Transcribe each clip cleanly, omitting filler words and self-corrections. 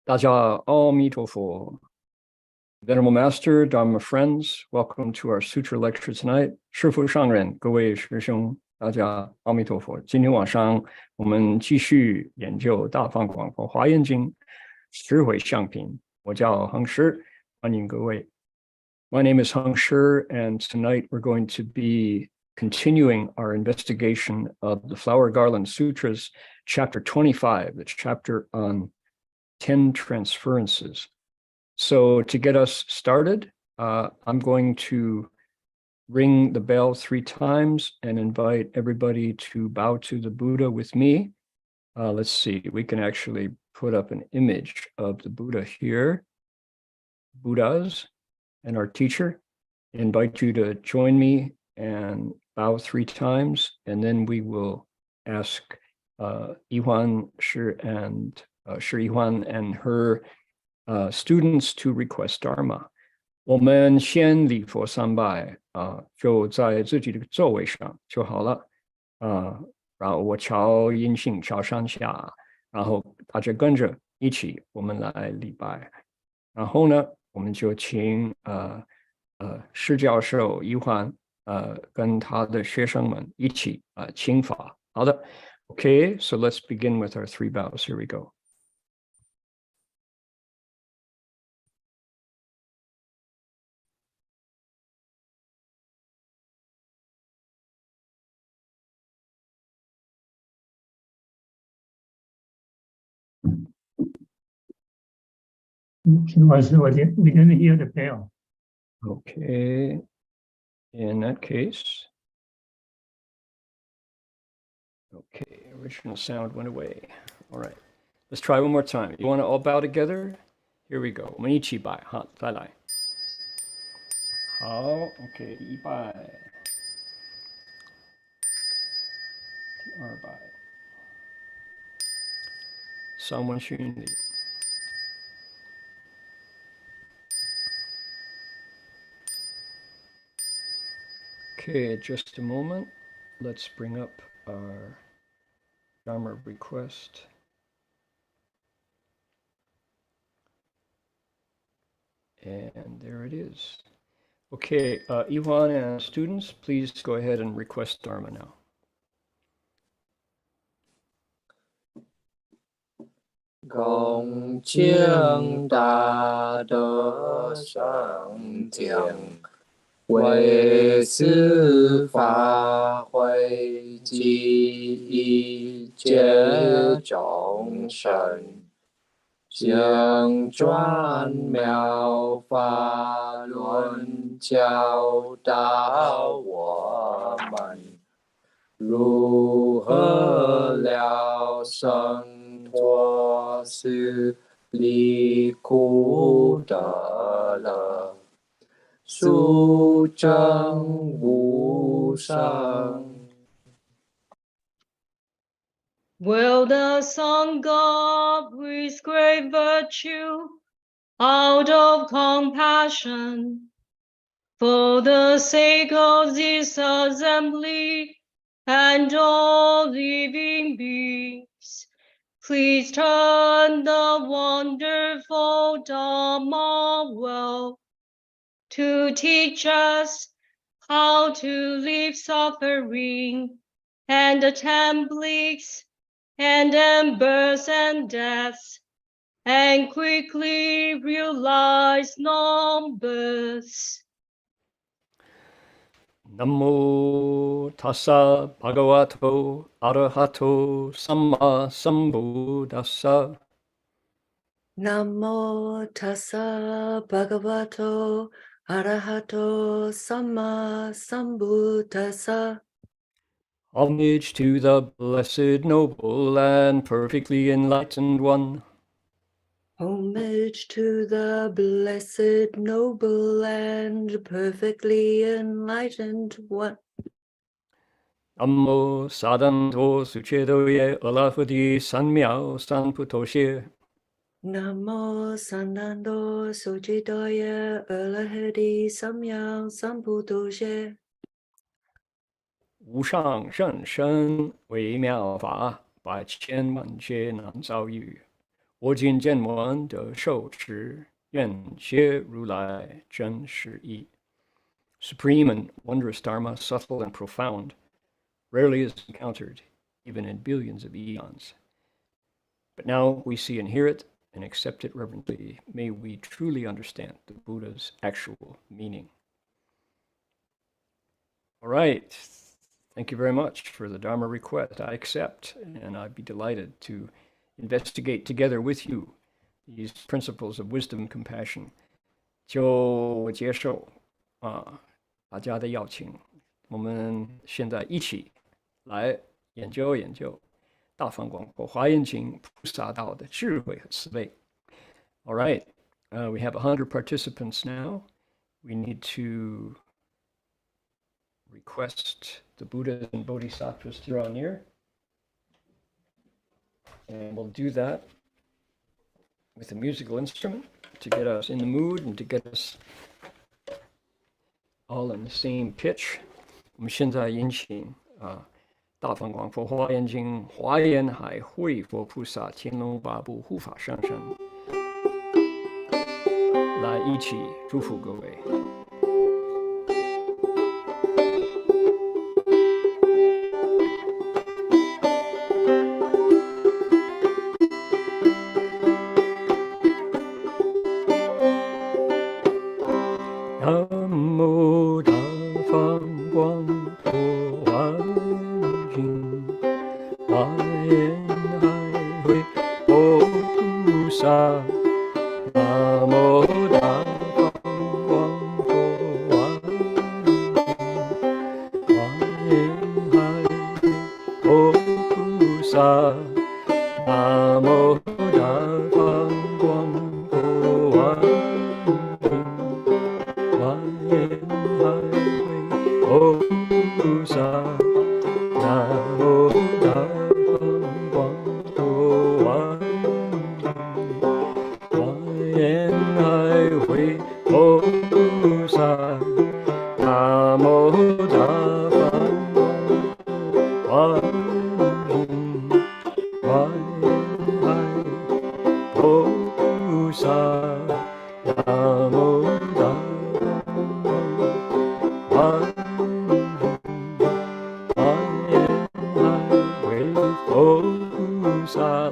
大家阿弥陀佛. Venerable Master, Dharma friends, welcome to our Sutra lecture tonight. 师父上人，各位师兄，大家阿弥陀佛。今天晚上我们继续研究大放广佛华严经十回向品。我叫恒实，欢迎各位。My name is Heng Sure, and tonight we're going to be continuing our investigation of the Flower Garland Sutras, chapter 25, the chapter on 10 Transferences. So to get us started, I'm going to ring the bell 3 times and invite everybody to bow to the Buddha with me. Let's see, we can actually put up an image of the Buddha here. Buddhas and our teacher. I invite you to join me and bow 3 times, and then we will ask Yihuan Shi and Shi Yihuan and her students to request Dharma. 我们先礼佛3拜就在自己的座位上就好了然后我调音性调上下，然后大家跟着一起我们来礼拜。然后呢，我们就请施教授Yihuan跟他的学生们一起请法。好的 Okay, so let's begin with our 3 bows. Here we go. We didn't hear the bell. Okay, in that case, okay, original sound went away. All right, let's try one more time. You want to all bow together? Here we go. 我们一起拜哈，再来。好 ，OK， 1拜，第2拜，上文训礼。Okay, just a moment. Let's bring up our Dharma request. And there it is. Okay, Yihuan and students, please go ahead and request Dharma now. 恭敬大德圣典，为此法会及一切众生，将转妙法轮教导我们，如何了生脱死离苦得乐，速证无生。Will the Sangha with great virtue, out of compassion, for the sake of this assembly and all living beings, please turn the wonderful Dharma well to teach us how to leave suffering and attempts and birth and death, and quickly realize non-birth. Namo tassa bhagavato arahato samma sambuddhassa. Namo tassa bhagavato arahato samma sambuddhassa. Homage to the blessed, noble, and perfectly enlightened one. Homage to the blessed, noble, and perfectly enlightened one. Namo sadanto suchedoye alafadi sanmiao sanputoshe. Namo Sanando Sujidoya Erlahadi Samyang Samputoshe. 无上甚深微妙法，百千万劫难遭遇。我今见闻得受持，愿解如来真实义。Supreme and wondrous Dharma, subtle and profound, rarely is encountered, even in billions of eons. But now we see and hear it and accept it reverently. May we truly understand the Buddha's actual meaning. All right. Thank you very much for the Dharma request. I accept, and I'd be delighted to investigate together with you these principles of wisdom and compassion. 就接受大家的邀请，我们现在一起来研究研究大方广佛华严经菩萨道的智慧和慈悲。All right, we have 100 participants now. We need to request the Buddhas and Bodhisattvas to draw near. And we'll do that with a musical instrument to get us in the mood and to get us all in the same pitch. 我们现在引请大方广佛华严经华严海会佛菩萨天龙八部护法上身来一起祝福各位。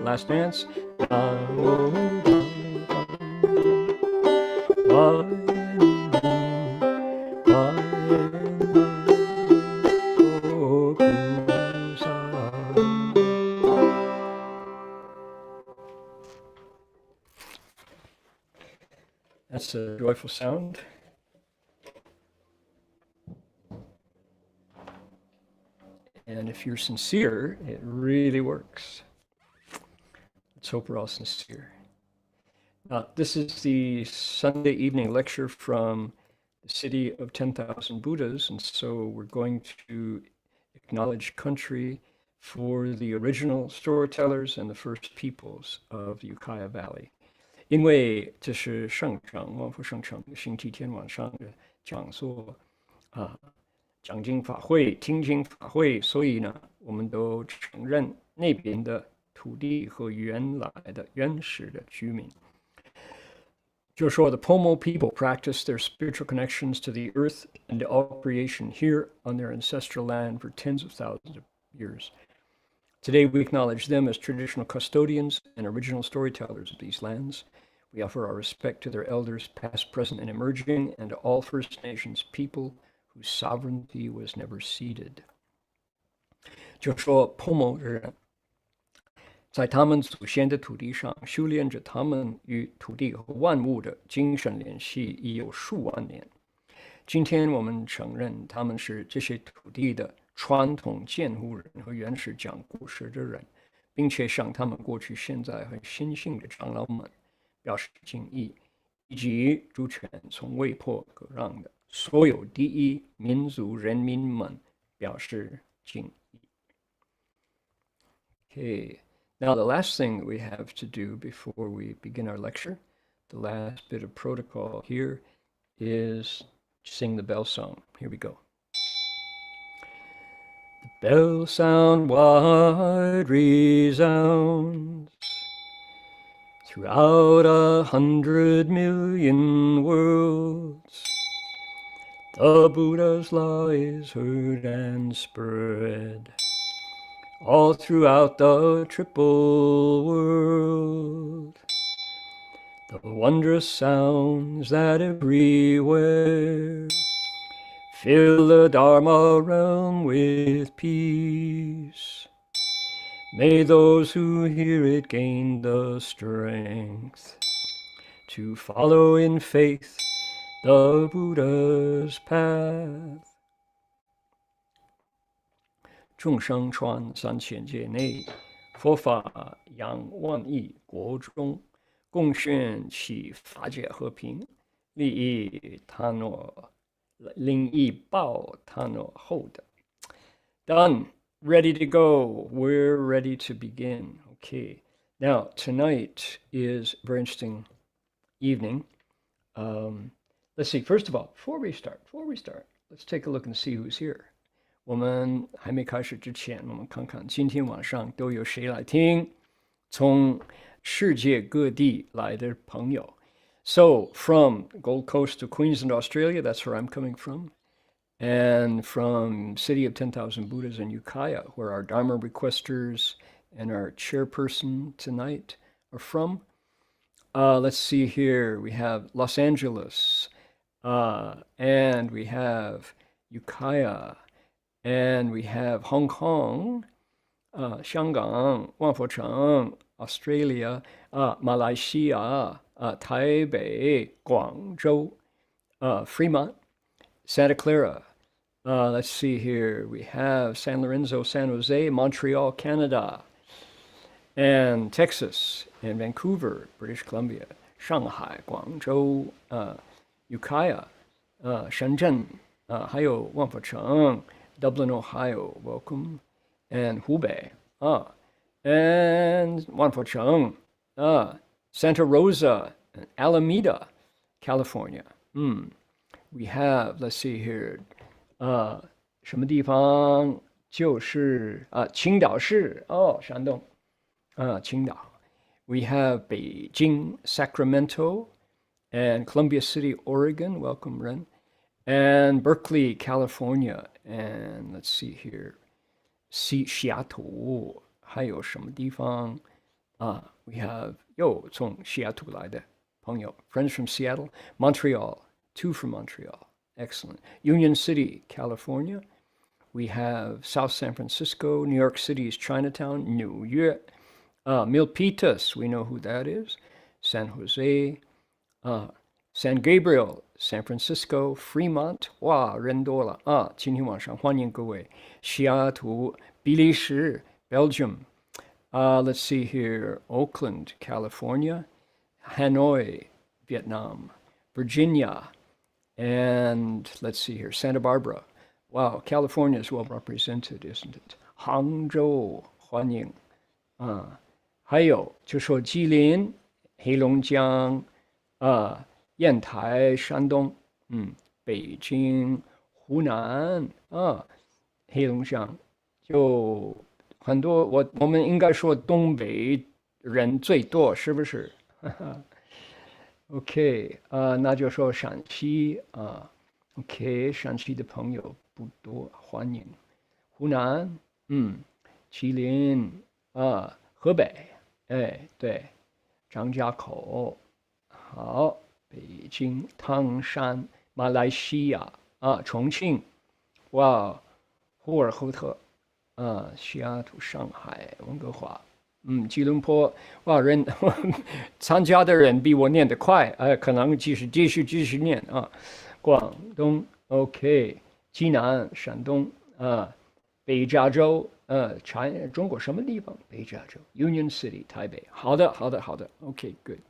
Last dance. That's a joyful sound. And if you're sincere, it really works. Let's hope we're all sincere. This is the Sunday evening lecture from the city of 10,000 Buddhas, and so we're going to acknowledge country for the original storytellers and the first peoples of the Ukiah Valley. 因为这是圣城万佛圣城星期天晚上的讲座讲经法会、听经法会，所以呢，我们都承认那边的土地和原来的原始的居民。就说 the Pomo people practice their spiritual connections to the earth and to all creation here on their ancestral land for tens of thousands of years. Today we acknowledge them as traditional custodians and original storytellers of these lands. We offer our respect to their elders, past, present, and emerging, and to all First Nations people whose sovereignty was never ceded. 就说 Pomo 人在他们祖先的土地上修炼着他们与土地和万物的精神联系已有数万年。今天我们承认他们是这些土地的传统监护人和原始讲故事的人，并且向他们过去、现在和新兴的长老们表示敬意，以及主权从未破割让的所有第一民族人民们表示敬意。Okay. Now, the last thing we have to do before we begin our lecture, the last bit of protocol here, is sing the bell song. Here we go. The bell sound wide resounds Throughout 100 million worlds, the Buddha's law is heard and spread all throughout the triple world. The wondrous sounds that everywhere fill the Dharma realm with peace. May those who hear it gain the strength to follow in faith the Buddha's path. 众生传3000界内，佛法扬万亿国中，共宣其法界和平，利益他诺，令益报他诺后的。Done. Ready to go. We're ready to begin. Okay. Now, tonight is a very interesting evening. Let's see. First of all, before we start, let's take a look and see who's here. 我们还没开始之前，我们看看今天晚上都有谁来听，从世界各地来的朋友。So, from Gold Coast to Queensland, Australia, that's where I'm coming from. And from City of 10,000 Buddhas in Ukiah, where our Dharma requesters and our chairperson tonight are from. Let's see here. We have Los Angeles, and we have Ukiah, and we have Hong Kong, 香港, 万佛城, Australia, 马来西亚, 台北, 广州, Fremont, Santa Clara. Let's see here. We have San Lorenzo, San Jose, Montreal, Canada, and Texas, and Vancouver, British Columbia, Shanghai, Guangzhou, Ukiah, Shenzhen, 还有万佛城, Dublin, Ohio, welcome, and Hubei, and 万佛城, Santa Rosa, and Alameda, California. We have, let's see here, 什么地方就是青岛市山东青岛 We have Beijing, Sacramento, and Columbia City, Oregon. Welcome, Ren. And Berkeley, California. And let's see here. Seattle. 还有什么地方we have 从西雅图来的朋友 friends from Seattle. Montreal, 2 from Montreal. Excellent. Union City, California. We have South San Francisco, New York City's Chinatown, New York. Milpitas, we know who that is. San Jose, San Gabriel, San Francisco, Fremont. 哇，人多了今天晚上欢迎各位。西雅图，比利时 Belgium. Let's see here. Oakland, California. Hanoi, Vietnam. Virginia. And let's see here, Santa Barbara. Wow, California is well represented, isn't it? 杭州，欢迎还有就说吉林、黑龙江烟台、山东北京、湖南黑龙江就很多我们应该说东北人最多，是不是？OK， 那就说陕西OK， 陕西的朋友不多，欢迎。湖南，吉林河北，对，张家口，好，北京、唐山、马来西亚重庆，哇，呼和浩特西雅图、上海、温哥华。吉隆坡，哇，人参加的人比我念得快，可能继续念广东 ，OK， 济南、山东北加州中国什么地方？北加州 Union City 台北。好的 ，OK, good.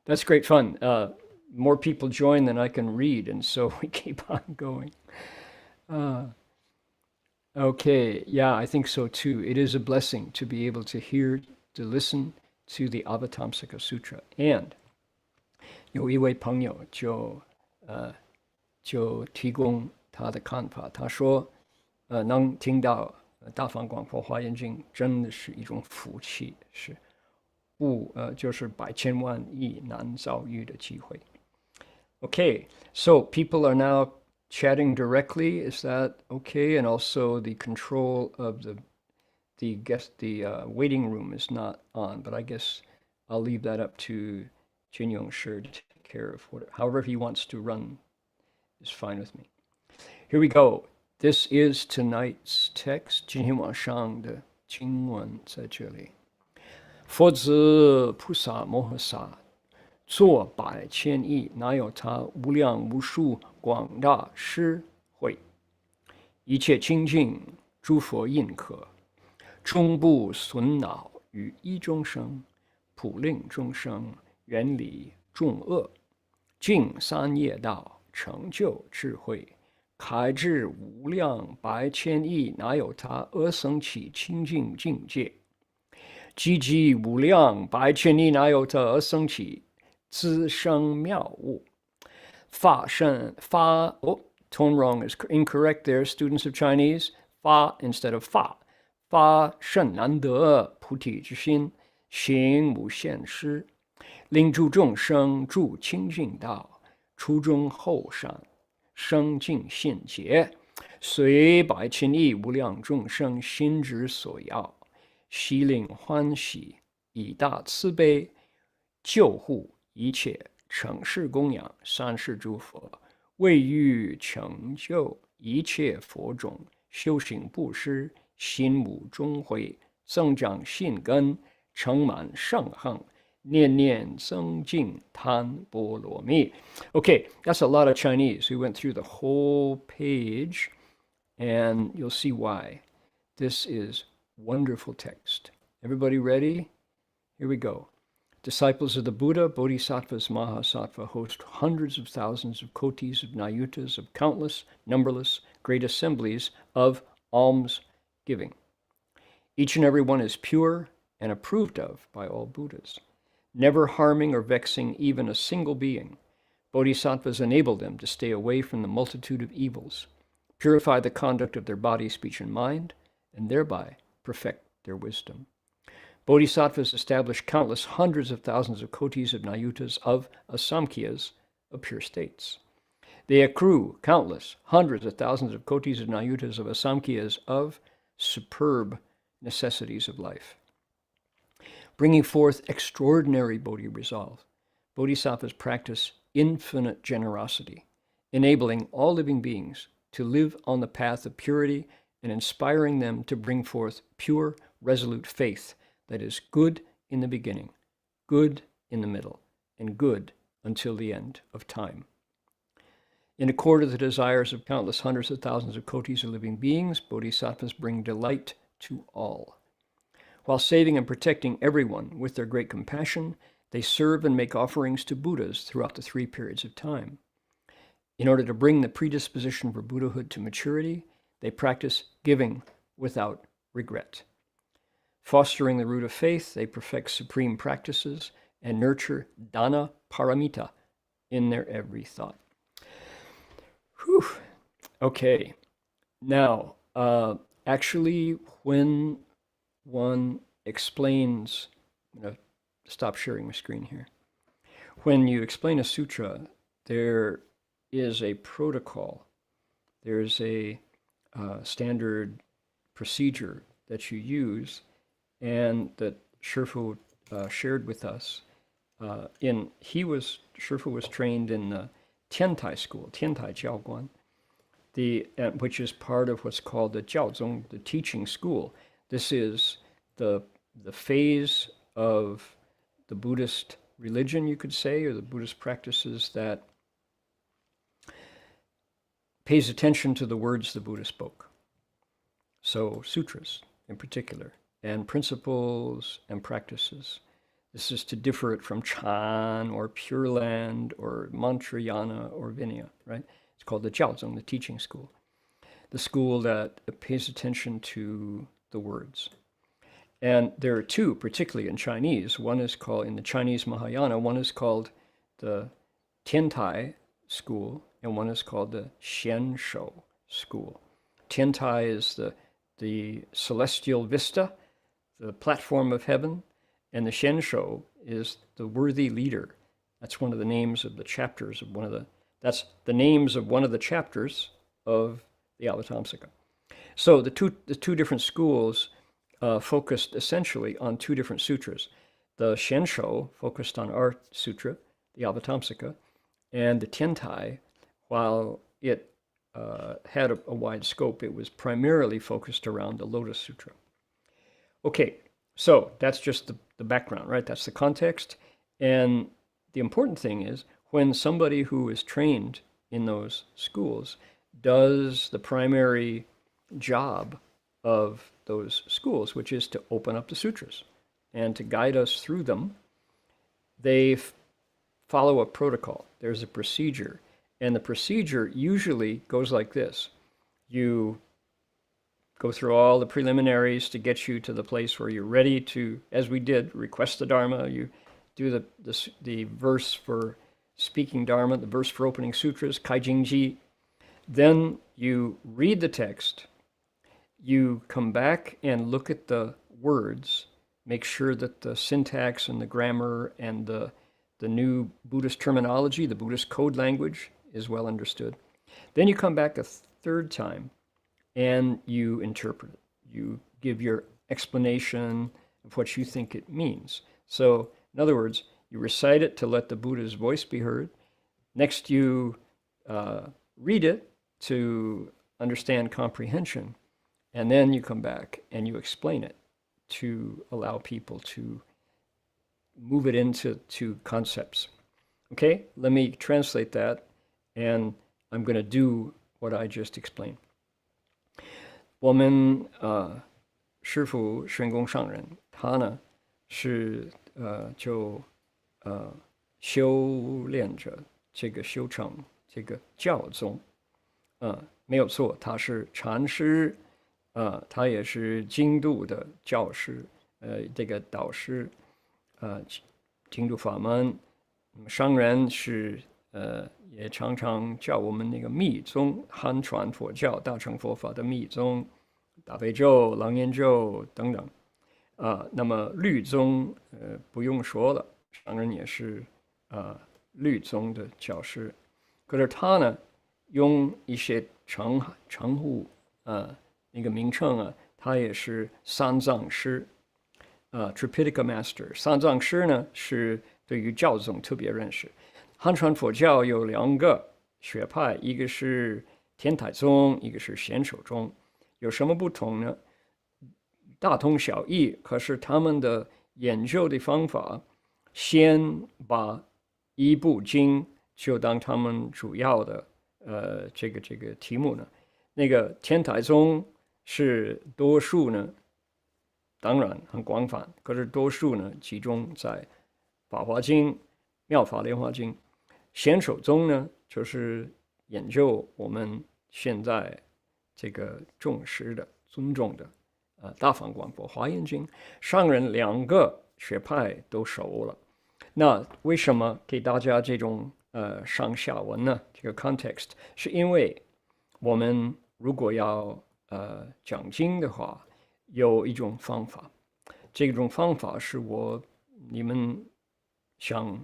That's great fun. More people join than I can read, and so we keep on going. Okay, yeah, I think so too. It is a blessing to be able to listen to the Avatamsaka Sutra. And 有一位朋友就提供他的看法，他说能听到大放广佛华严经真的是一种福气，是就是百千万亿难遭遇的机会。Okay, so people are now chatting directly. Is that okay? And also the control of the waiting room is not on, but I guess I'll leave that up to Heng Sure to take care of however he wants to run is fine with me. Here we go. This is tonight's text. 今天晚上的经文在这里。佛子菩萨摩诃萨作百千亿，哪有他无量无数广大施惠，一切清净诸佛印可，终不损恼于一众生，普令众生远离众恶，尽三业道，成就智慧，开智无量百千亿，哪有他而生起清净境界，积极无量百千亿，哪有他而生起资生妙物，tone wrong is incorrect there, students of Chinese. 发 instead of 发甚难得菩提之心，行无限施，令诸众生住清净道，初中后善，生净信解，随百千亿无量众生心之所要，悉令欢喜，以大慈悲救护一切承事供养三世诸佛，为欲成就一切佛种，修行布施，心无终悔，增长信根，成满圣行，念念增进贪波罗蜜。Okay, that's a lot of Chinese. We went through the whole page, and you'll see why. This is wonderful text. Everybody ready? Here we go. Disciples of the Buddha, Bodhisattvas, Mahasattva host hundreds of thousands of kotis of nayutas of countless, numberless, great assemblies of alms giving. Each and every one is pure and approved of by all Buddhas, never harming or vexing even a single being. Bodhisattvas enable them to stay away from the multitude of evils, purify the conduct of their body, speech, and mind, and thereby perfect their wisdom. Bodhisattvas establish countless hundreds of thousands of kotis of nayutas of asamkhyas of pure states. They accrue countless hundreds of thousands of kotis of nayutas of asamkhyas of superb necessities of life. Bringing forth extraordinary bodhi resolve, bodhisattvas practice infinite generosity, enabling all living beings to live on the path of purity and inspiring them to bring forth pure, resolute faith that is good in the beginning, good in the middle, and good until the end of time. In accord with the desires of countless hundreds of thousands of kotis of living beings, bodhisattvas bring delight to all. While saving and protecting everyone with their great compassion, they serve and make offerings to Buddhas throughout the 3 periods of time. In order to bring the predisposition for Buddhahood to maturity, they practice giving without regret. Fostering the root of faith, they perfect supreme practices and nurture dana paramita in their every thought. Whew. Okay. Now, actually, when one explains, I'm going to stop sharing my screen here. When you explain a sutra, there is a protocol. There's a standard procedure that you use and that Shifu shared with us. Shifu was trained in the Tiantai school, Tiantai Jiaoguan, which is part of what's called the Jiaozong, the teaching school. This is the phase of the Buddhist religion, you could say, or the Buddhist practices that pays attention to the words the Buddha spoke. So sutras in particular, and principles and practices. This is to differ it from Chan or Pure Land or Mantrayana or Vinaya, right? It's called the Jiaozong, the teaching school. The school that pays attention to the words. And there are 2, particularly in Chinese. One is called, in the Chinese Mahayana, one is called the Tiantai school, and one is called the Heng Sure school. Tiantai is the celestial vista, the platform of heaven, And the Heng is the worthy leader. That's one of the names of the chapters of that's the names of one of the chapters of the Avatamsaka. So the two different schools focused essentially on two different sutras. The Heng Sure focused on our sutra, the Avatamsaka, and the Ten, while it had a wide scope, it was primarily focused around the Lotus Sutra. Okay, so that's just the background, right? That's the context. And the important thing is when somebody who is trained in those schools does the primary job of those schools, which is to open up the sutras and to guide us through them, they follow a protocol. There's a procedure. And the procedure usually goes like this. You go through all the preliminaries to get you to the place where you're ready to, as we did, request the Dharma. You do the verse for speaking Dharma, the verse for opening sutras, Kaijingji. Then you read the text. You come back and look at the words, make sure that the syntax and the grammar and the new Buddhist terminology, the Buddhist code language is well understood. Then you come back a third time and you interpret it. You give your explanation of what you think it means. So, in other words, you recite it to let the Buddha's voice be heard. Next, you read it to understand comprehension. And then you come back and you explain it to allow people to move it into concepts. Okay, let me translate that, and I'm going to do what I just explained. 我们师父玄公上人，他呢是修炼着这个修成这个教宗，没有错，他是禅师，他也是经度的教师，这个导师，经度法门。上人是也常常叫我们那个密宗，汉传佛教大乘佛法的密宗，大悲咒、楞严咒等等。那么律宗不用说了，上人也是律宗的教师。可是他呢，用一些称呼那个名称啊，他也是三藏师，Tripitaka Master。三藏师呢是对于教宗特别认识。汉传佛教有两个学派，一个是天台宗，一个是显首宗。有什么不同呢？大同小异，可是他们的研究的方法，先把一部经就当他们主要的这个题目呢。那个天台宗是多数呢，当然很广泛，可是多数呢集中在《法华经》《妙法莲华经》。显首宗呢，就是研究我们现在这个重视的、尊重的大放广佛华严经。上人两个学派都熟了。那为什么给大家这种上下文呢？这个 context 是因为我们如果要讲经的话，有一种方法，这种方法是你们想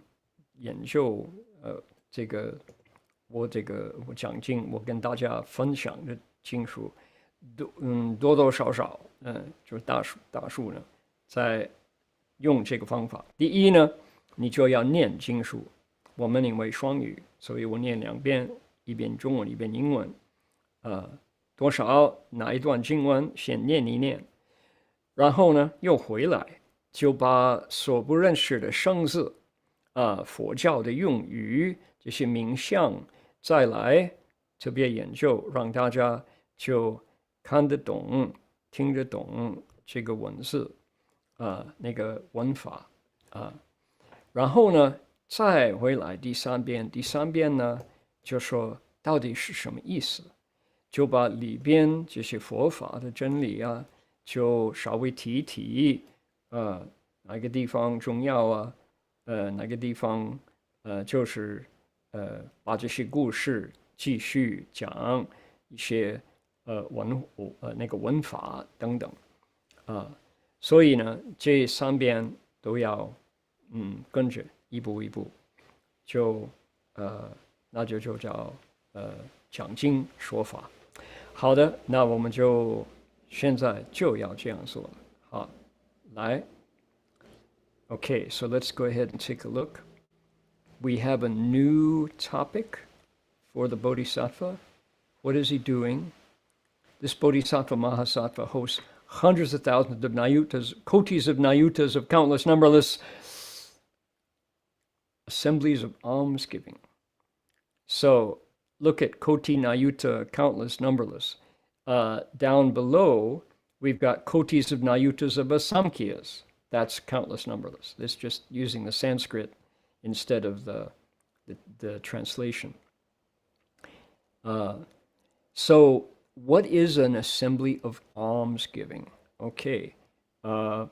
研究我讲经，我跟大家分享的经书，多多少少就是大数呢，在用这个方法。第一呢，你就要念经书。我们因为双语，所以我念两遍，一遍中文，一遍英文。多少哪一段经文先念一念，然后呢又回来，就把所不认识的生字佛教的用语这些名相再来特别研究，让大家就看得懂、听得懂这个文字那个文法然后呢再回来第三遍呢就说到底是什么意思，就把里边这些佛法的真理就稍微提一提哪个地方重要哪个地方就是把这些故事继续讲一些那个文法等等所以呢这三遍都要跟着一步一步，那就叫讲经说法。好的，那我们就现在就要这样做了。好，来。Okay, so let's go ahead and take a look. We have a new topic for the Bodhisattva. What is he doing? This Bodhisattva Mahasattva hosts hundreds of thousands of nayutas, kotis of nayutas of countless, numberless assemblies of almsgiving. So look at koti, nayuta, countless, numberless. Down below, we've got kotis of nayutas of asamkhya's. That's countless, numberless. This just using the Sanskrit instead of the translation. So what is an assembly of almsgiving? Okay. According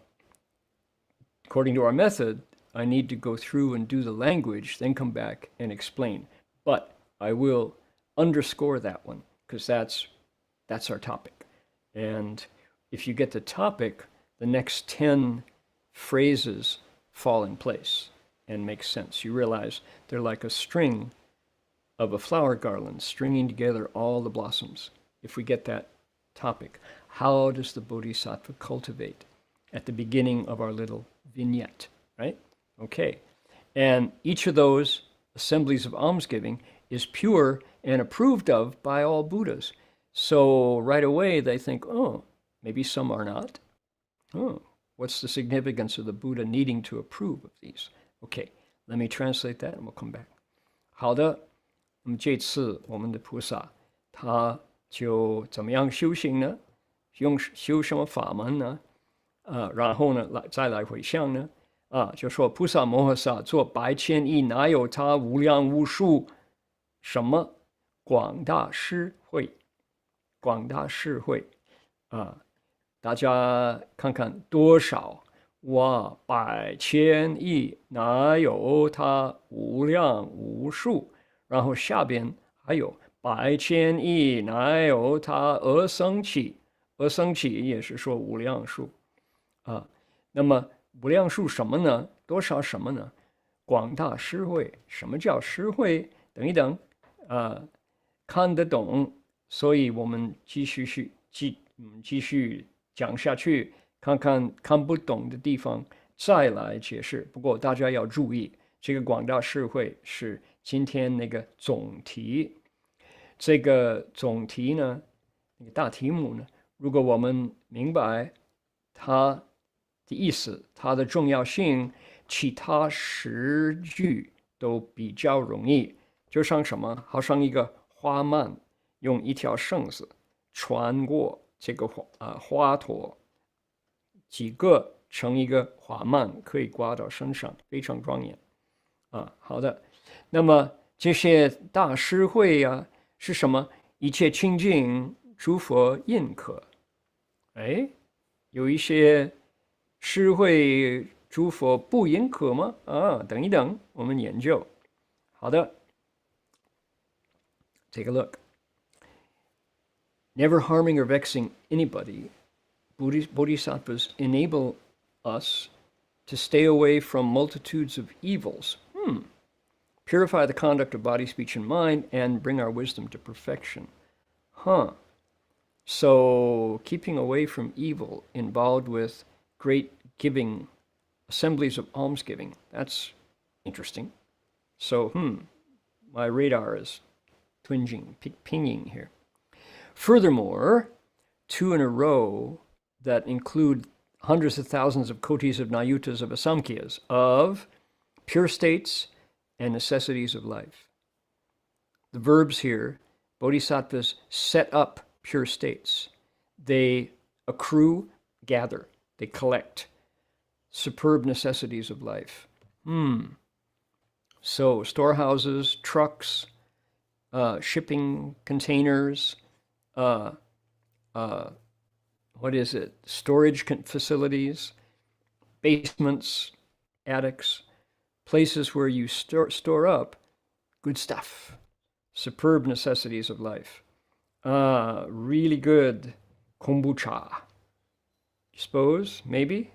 to our method, I need to go through and do the language, then come back and explain. But I will underscore that one because that's our topic. And if you get the topic, the next 10 phrases fall in place and make sense. You realize they're like a string of a flower garland, stringing together all the blossoms. If we get that topic, how does the Bodhisattva cultivate? At the beginning of our little vignette, right? Okay. And each of those assemblies of almsgiving is pure and approved of by all Buddhas. So right away they think, oh, maybe some are not. Oh, what's the significance of the Buddha needing to approve of these? Okay, let me translate that and we'll come back. 好的，那么这次我们的菩萨他就怎么样修行呢？修什么法门呢？然后呢，再来回向呢？就说菩萨摩诃萨做百千亿，哪有他无量无数什么广大施惠？广大施惠大家看看多少哇，百千亿，哪有他无量无数？然后下边还有百千亿，哪有他而生起？而生起也是说无量数那么无量数什么呢？多少什么呢？广大施惠。什么叫施惠？等一等看得懂，所以我们继续讲下去，看看看不懂的地方再来解释。不过大家要注意，这个广大施惠是今天那个总题。这个总题呢，那个大题目呢，如果我们明白它的意思，它的重要性，其他10句都比较容易。就像什么？好像一个花蔓用一条绳子穿过这个花朵，几个成一个花蔓，可以挂到身上，非常庄严好的，那么这些大施惠是什么？一切清净诸佛认可。有一些施惠诸佛不认可吗？等一等，我们研究。好的 ，take a look. Never harming or vexing anybody, bodhisattvas enable us to stay away from multitudes of evils, purify the conduct of body, speech, and mind, and bring our wisdom to perfection. So keeping away from evil involved with great giving, assemblies of almsgiving. That's interesting. So, my radar is pinging here. Furthermore, 2 in a row that include hundreds of thousands of kotis of nayutas of asamkhya's of pure states and necessities of life. The verbs here, bodhisattvas set up pure states. They accrue, gather, they collect superb necessities of life. So storehouses, trucks, shipping containers, storage facilities, basements, attics, places where you store up good stuff, superb necessities of life. Really good kombucha, suppose, maybe?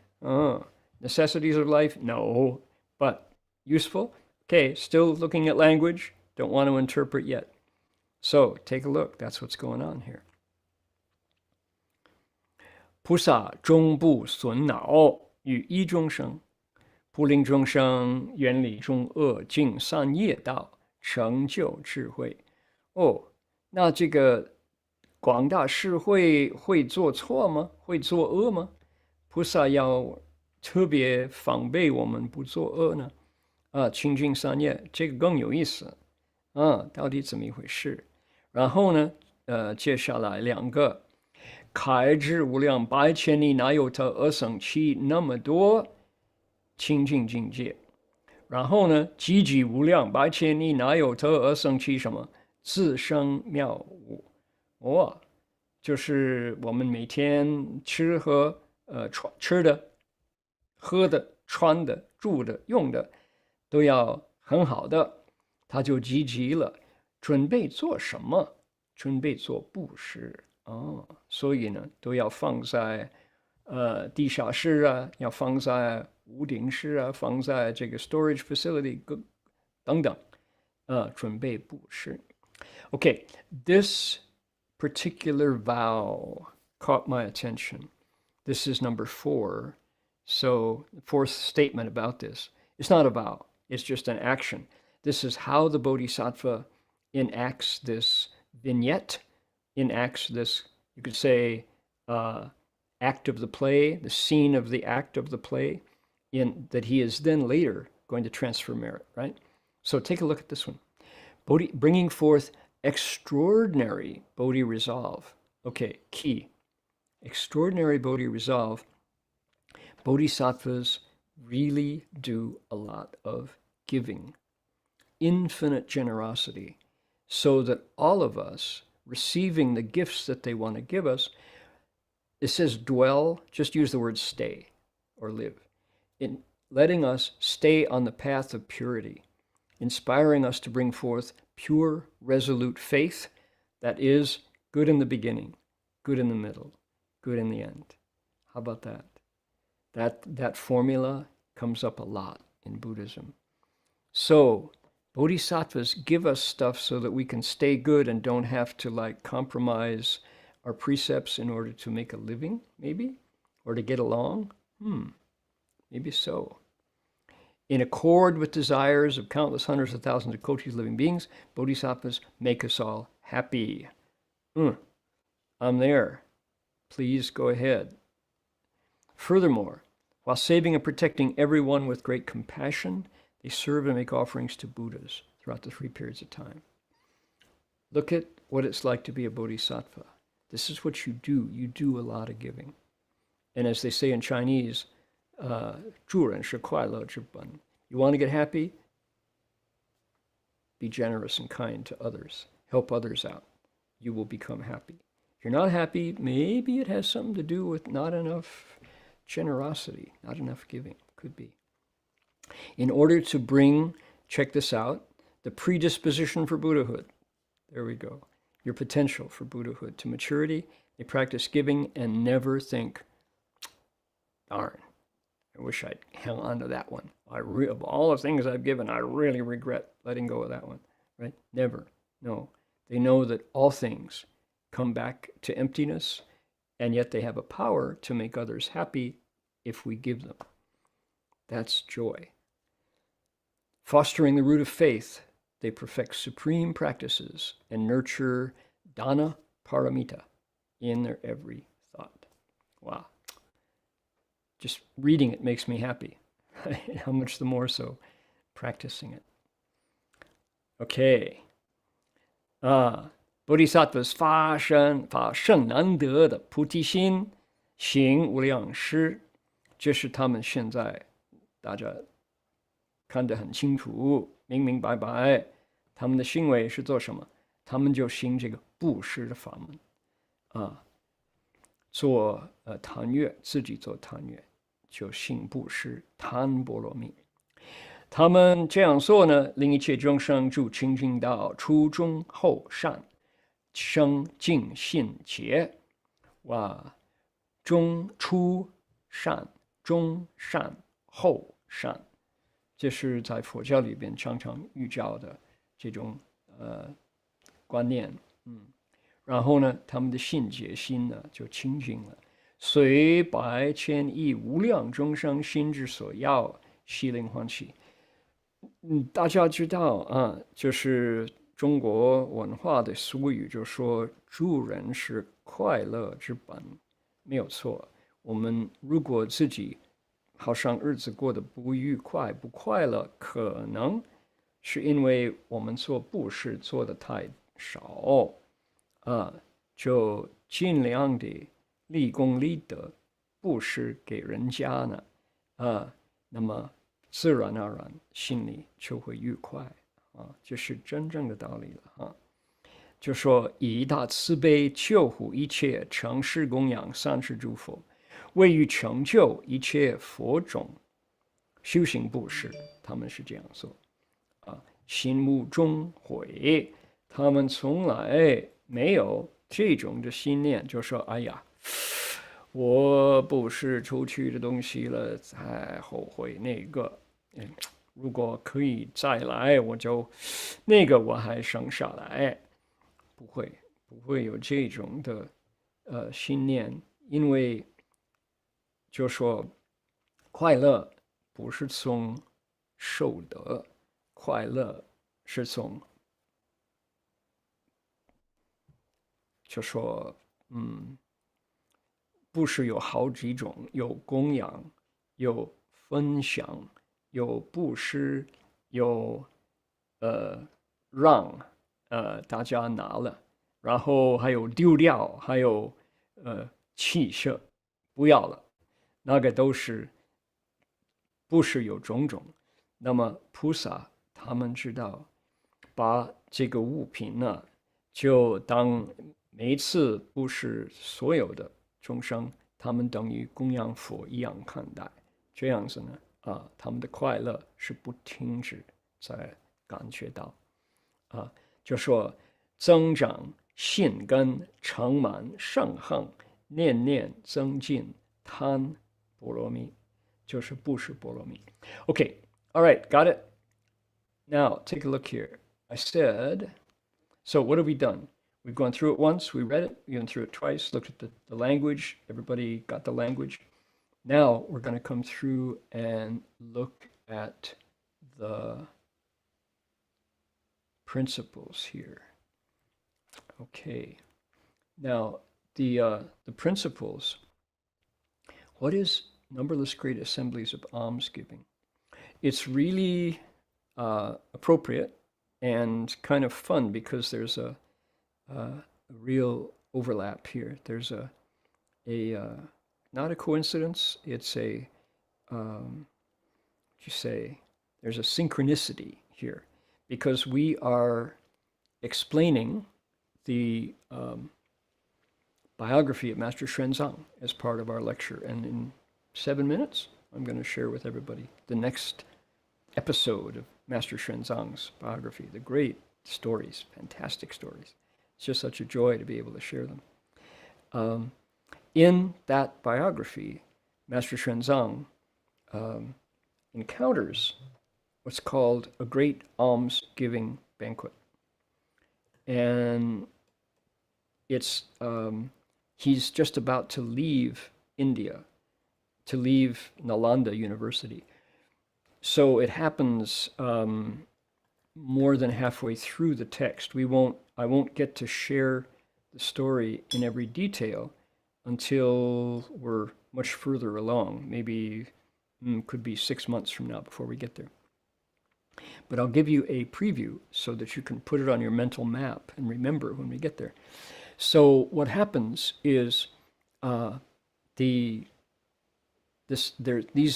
Necessities of life? No. But useful? Okay, still looking at language. Don't want to interpret yet. So take a look. That's what's going on here. 菩萨终不损恼，于一众生，不令众生远离众恶，尽善业道，成就智慧。哦，那这个广大社会会做错吗？会作恶吗？菩萨要特别防备我们不作恶呢？清净善业，这个更有意思。到底怎么一回事？然后呢，接下来2个。开智无量百千里，哪有他二生期那么多清净境界？然后呢，积极无量百千里，哪有他二生期什么自生妙物？就是我们每天吃的、喝的、穿的、住的、用的都要很好的，他就积极了。准备做什么？准备做布施。所以呢，都要放在地下室啊，要放在屋顶室啊，放在这个 storage facility 等等，准备布施。Okay, this particular vow caught my attention. This is number 4. So, the 4th statement about this. It's not a vow, it's just an action. This is how the Bodhisattva enacts this vignette. Enacts this, you could say, act of the play, the scene of the act of the play, that he is then later going to transfer merit, right? So take a look at this one. Bringing forth extraordinary Bodhi resolve. Okay, key. Extraordinary Bodhi resolve. Bodhisattvas really do a lot of giving, infinite generosity, so that all of us receiving the gifts that they want to give us, it says dwell, just use the word stay or live, in letting us stay on the path of purity, inspiring us to bring forth pure, resolute faith that is good in the beginning, good in the middle, good in the end. How about that? That formula comes up a lot in Buddhism. So, Bodhisattvas give us stuff so that we can stay good and don't have to compromise our precepts in order to make a living, maybe? Or to get along? Maybe so. In accord with desires of countless hundreds of thousands of kotis of living beings, Bodhisattvas make us all happy. I'm there. Please go ahead. Furthermore, while saving and protecting everyone with great compassion, they serve and make offerings to Buddhas throughout the 3 periods of time. Look at what it's like to be a bodhisattva. This is what you do. You do a lot of giving. And as they say in Chinese, 助人是快乐之本. You want to get happy? Be generous and kind to others. Help others out. You will become happy. If you're not happy, maybe it has something to do with not enough generosity, not enough giving. Could be. In order to bring, check this out, the predisposition for Buddhahood. There we go. Your potential for Buddhahood to maturity. They practice giving and never think, darn, I wish I'd held on to that one. Of all the things I've given, I really regret letting go of that one. Right? Never. No. They know that all things come back to emptiness, and yet they have a power to make others happy if we give them. That's joy. Fostering the root of faith, they perfect supreme practices and nurture dana paramita in their every thought. Wow. Just reading it makes me happy. How much the more so practicing it. Okay. Bodhisattvas 发圣难得的菩提心，行无量施，这是他们现在大家看得很清楚，明明白白。他们的行为是做什么？他们就行这个布施的法门，做贪乐，自己做贪乐，就行布施，贪波罗蜜。他们这样做呢，令一切众生住清净道，初中后善，生净信解。哇，初善、中善、后善，这是在佛教里边常常遇到的这种观念。然后呢，他们的信解心呢就清净了。随百千亿无量众生心之所要，悉令欢喜。大家知道啊，就是中国文化的俗语，就说助人是快乐之本，没有错。我们如果自己好像日子过得不愉快、不快乐，可能是因为我们做布施做得太少啊，就尽量的立功立德，布施给人家呢啊，那么自然而然心里就会愉快啊，这是真正的道理了啊。就说以大慈悲救护一切承事供养三世诸佛，为于成就一切佛种修行布施，他们是这样做啊，心无终悔，他们从来没有这种的信念，就说哎呀，我布施出去的东西了，才后悔那个，如果可以再来，我就那个我还省下来，不会有这种的信念，因为就说快乐不是从受得，快乐是从就说布施有好几种，有供养，有分享，有布施，有让大家拿了，然后还有丢掉，还有弃舍不要了，那个都是布施有种种。那么菩萨他们知道，把这个物品呢，就当每一次布施所有的众生，他们等于供养佛一样看待，这样子呢，他们的快乐是不停止在感觉到，就说增长信根，成满圣行，念念增进贪波罗蜜，就是布施波罗蜜。Okay, all right, got it. Now take a look here. I said, so what have we done? We've gone through it once, we read it, we went through it twice, looked at the language, everybody got the language. Now we're going to come through and look at the principles here. Okay, now the principles, what is numberless great assemblies of almsgiving? It's really appropriate and kind of fun because there's a real overlap here. There's a not a coincidence. It's a there's a synchronicity here because we are explaining the biography of Master Xuanzang as part of our lecture, and in 7 minutes, I'm going to share with everybody the next episode of Master Xuanzang's biography, the great stories, fantastic stories. It's just such a joy to be able to share them. In that biography, Master Xuanzang encounters what's called a great alms-giving banquet. And it's he's just about to leave India, to leave Nalanda University. So it happens more than halfway through the text. I won't get to share the story in every detail until we're much further along. Maybe could be 6 months from now before we get there. But I'll give you a preview so that you can put it on your mental map and remember when we get there. So what happens is these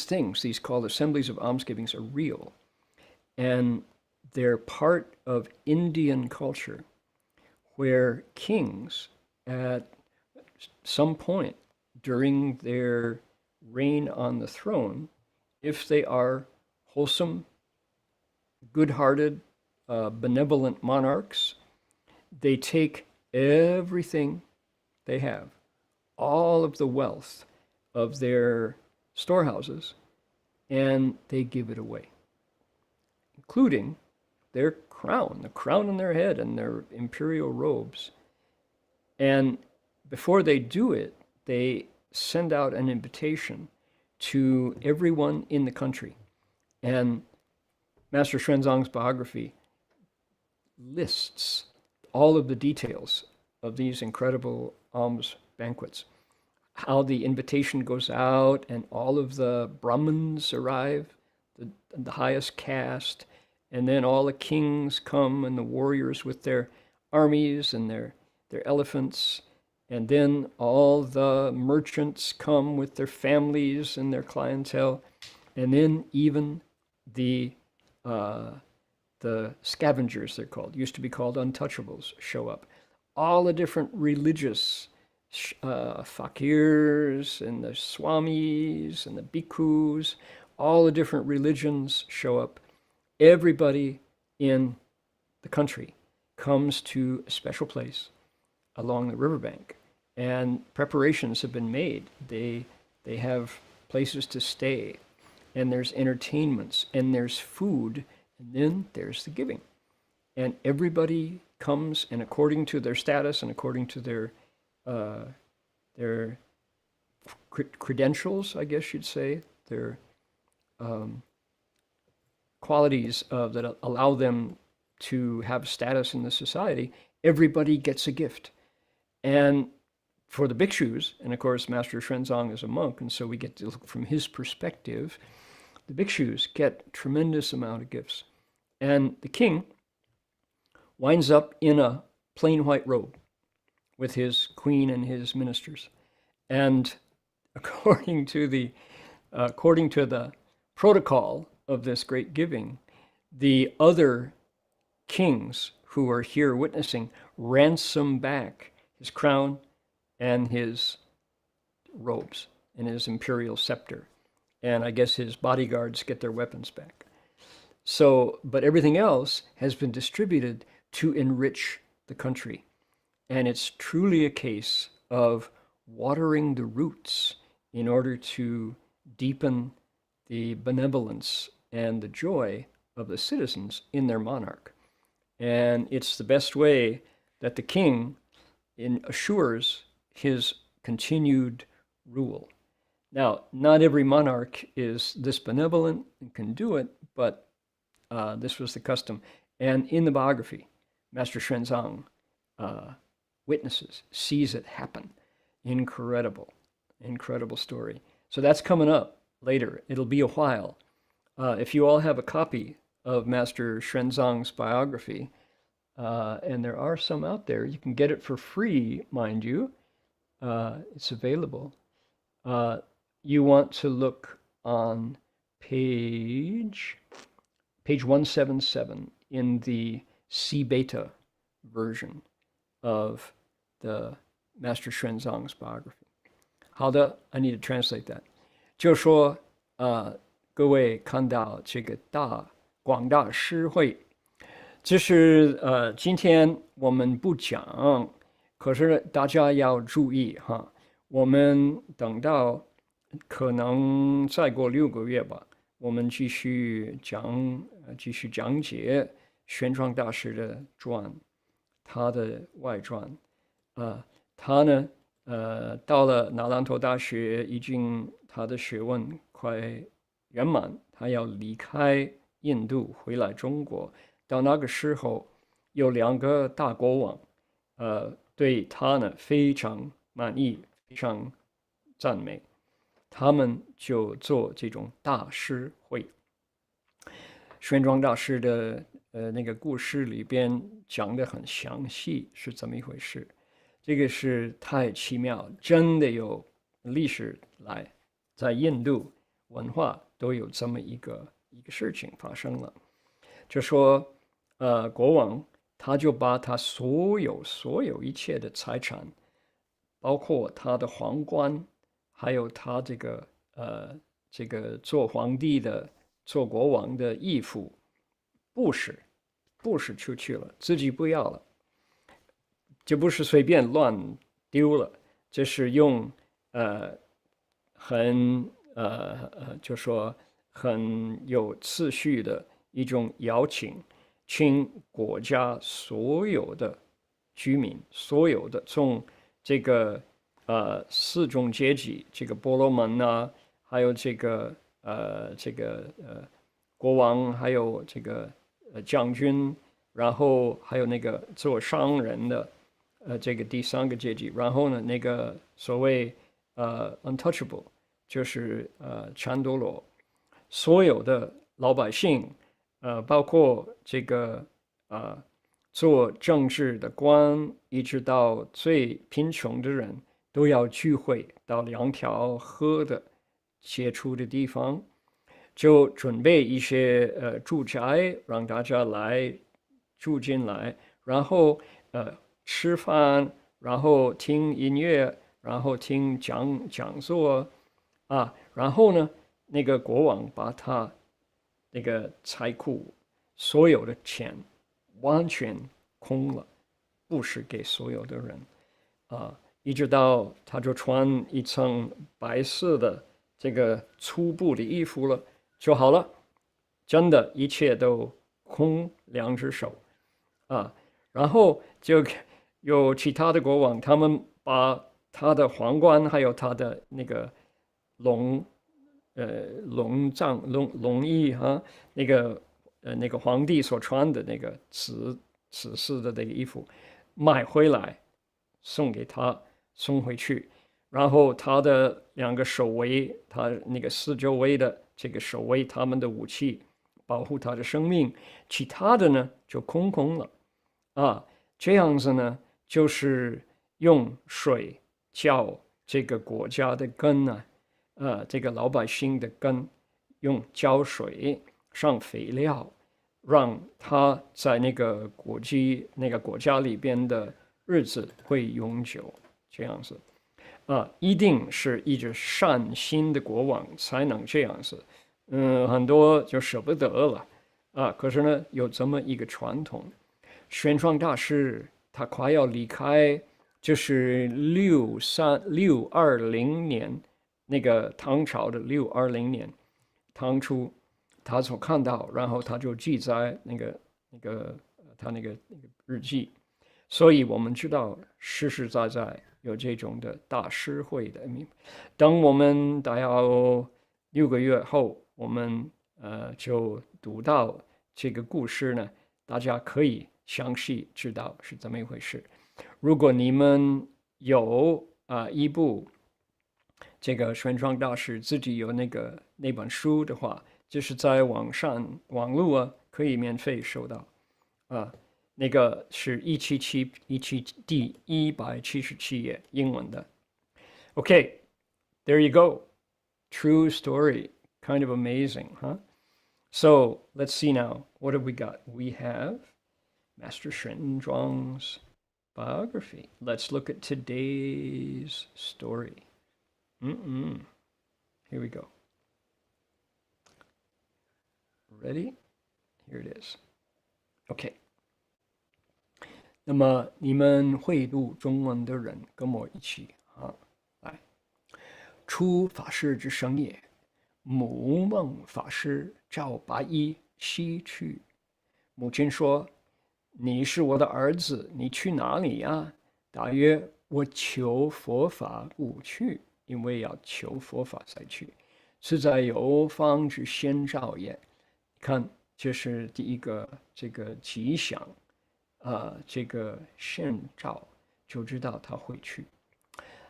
things, these called assemblies of almsgivings, are real, and they're part of Indian culture, where kings at some point during their reign on the throne, if they are wholesome, good-hearted, benevolent monarchs, they take everything they have, all of the wealth of their storehouses, and they give it away, including their crown, the crown on their head and their imperial robes. And before they do it, they send out an invitation to everyone in the country. And Master Xuanzang's biography lists all of the details of these incredible alms banquets, how the invitation goes out and all of the Brahmins arrive, the highest caste, and then all the kings come and the warriors with their armies and their elephants, and then all the merchants come with their families and their clientele, and then even the scavengers, they're called, used to be called untouchables, show up. All the different religious fakirs and the swamis and the bhikkhus, all the different religions show up. Everybody in the country comes to a special place along the riverbank, and preparations have been made. They have places to stay, and there's entertainments, and there's food, and then there's the giving. And everybody comes, and according to their status and according to their credentials, I guess you'd say, their qualities that allow them to have status in the society, everybody gets a gift. And for the bhikshus, and of course Master Xuanzang is a monk, and so we get to look from his perspective, the bhikshus get a tremendous amount of gifts. And the king winds up in a plain white robe with his queen and his ministers. And according to the protocol of this great giving, the other kings who are here witnessing ransom back his crown and his robes and his imperial scepter. And I guess his bodyguards get their weapons back. So, but everything else has been distributed to enrich the country. And it's truly a case of watering the roots in order to deepen the benevolence and the joy of the citizens in their monarch. And it's the best way that the king assures his continued rule. Now, not every monarch is this benevolent and can do it, but this was the custom. And in the biography, Master Xuanzang witnesses, sees it happen. Incredible story. So that's coming up later. It'll be a while. If you all have a copy of Master Xuanzang's biography, and there are some out there, you can get it for free, mind you. It's available. You want to look on page 177 in the C beta version of the Master Xuanzang's biography. 好的 I need to translate that. 就说各位看到这个广大诗会，这是今天我们不讲，可是大家要注意哈，我们等到可能再过6个月吧，我们继续讲解玄奘大师的传，他的外传。他呢到了那兰陀大学，已经他的学问快圆满，他要离开印度回来中国。到那个时候，有2个大国王对他呢非常满意，非常赞美，他们就做这种大师会。玄奘大师的那个故事里边讲得很详细，是怎么一回事。这个是太奇妙，真的有历史来，在印度文化都有这么一个事情发生了。就说国王他就把他所有一切的财产，包括他的皇冠，还有他这个做皇帝的、做国王的义父，布施出去了，自己不要了。就不是随便乱丢了，这是用就说很有次序的一种邀请，请国家所有的居民，所有的从这个四种阶级，这个婆罗门啊，还有这个国王，还有这个将军，然后还有那个做商人的这个第三个阶级，然后呢那个所谓untouchable 就是禅多罗，所有的老百姓，包括这个做政治的官，一直到最贫穷的人，都要聚会到2条河的接触的地方，就准备一些住宅，让大家来住进来，然后吃饭，然后听音乐，然后听讲座啊，然后呢，那个国王把他那个财库所有的钱完全空了，布施给所有的人啊，一直到他就穿一层白色的这个粗布的衣服了就好了，真的，一切都空2只手啊，然后就有其他的国王，他们把他的皇冠还有他的那个龙衣哈，那个皇帝所穿的那个紫色的那个衣服买回来送给他，送回去，然后他的2个守卫，他那个四周围的这个守卫他们的武器，保护他的生命，其他的呢就空了啊，这样子呢就是用水浇这个国家的根呢。这个老百姓的根，用浇水上肥料，让他在那个国家里边的日子会永久，这样子一定是一直善心的国王才能这样子，很多就舍不得了可是呢，有这么一个传统，玄奘大师他快要离开，就是620年。那个唐朝的620年，唐初，他所看到，然后他就记在他那个日记，所以我们知道实实在在有这种的大师会的。等我们大约6个月后，我们就读到这个故事呢，大家可以详细知道是怎么一回事。如果你们有一部这个玄奘大师自己有那本书的话，就是在网络可以免费收到那个是第177页英文的。Okay, there you go. True story. Kind of amazing, huh? So let's see now. What have we got? We have Master Shen Zhuang's biography. Let's look at today's story. Here we go. Ready? Here it is. Okay. 那么你们会读中文的人跟我一起来。出法师之生也，母孟法师召白衣西去。母亲说：“你是我的儿子，你去哪里呀？”答曰：“我求佛法故去。”因为要求佛法才去，是在有方之先兆也。看，这是第一个这个吉祥这个先兆就知道他会去。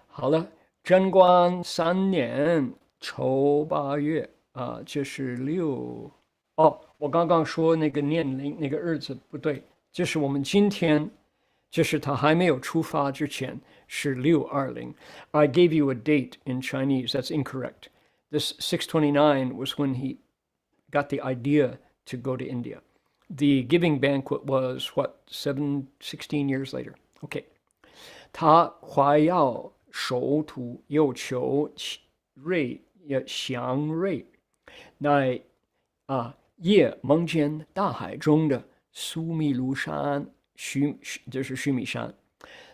好了，贞观3年丑8月这是我刚刚说那个年龄那个日子不对，这是我们今天。就是他还没有出发之前是620。I gave you a date in Chinese. That's incorrect. This 629 was when he got the idea to go to India. The giving banquet was 16 years later. Okay. 他怀要守土，又求祥瑞，乃夜梦见大海中的苏密卢山。就是须弥山，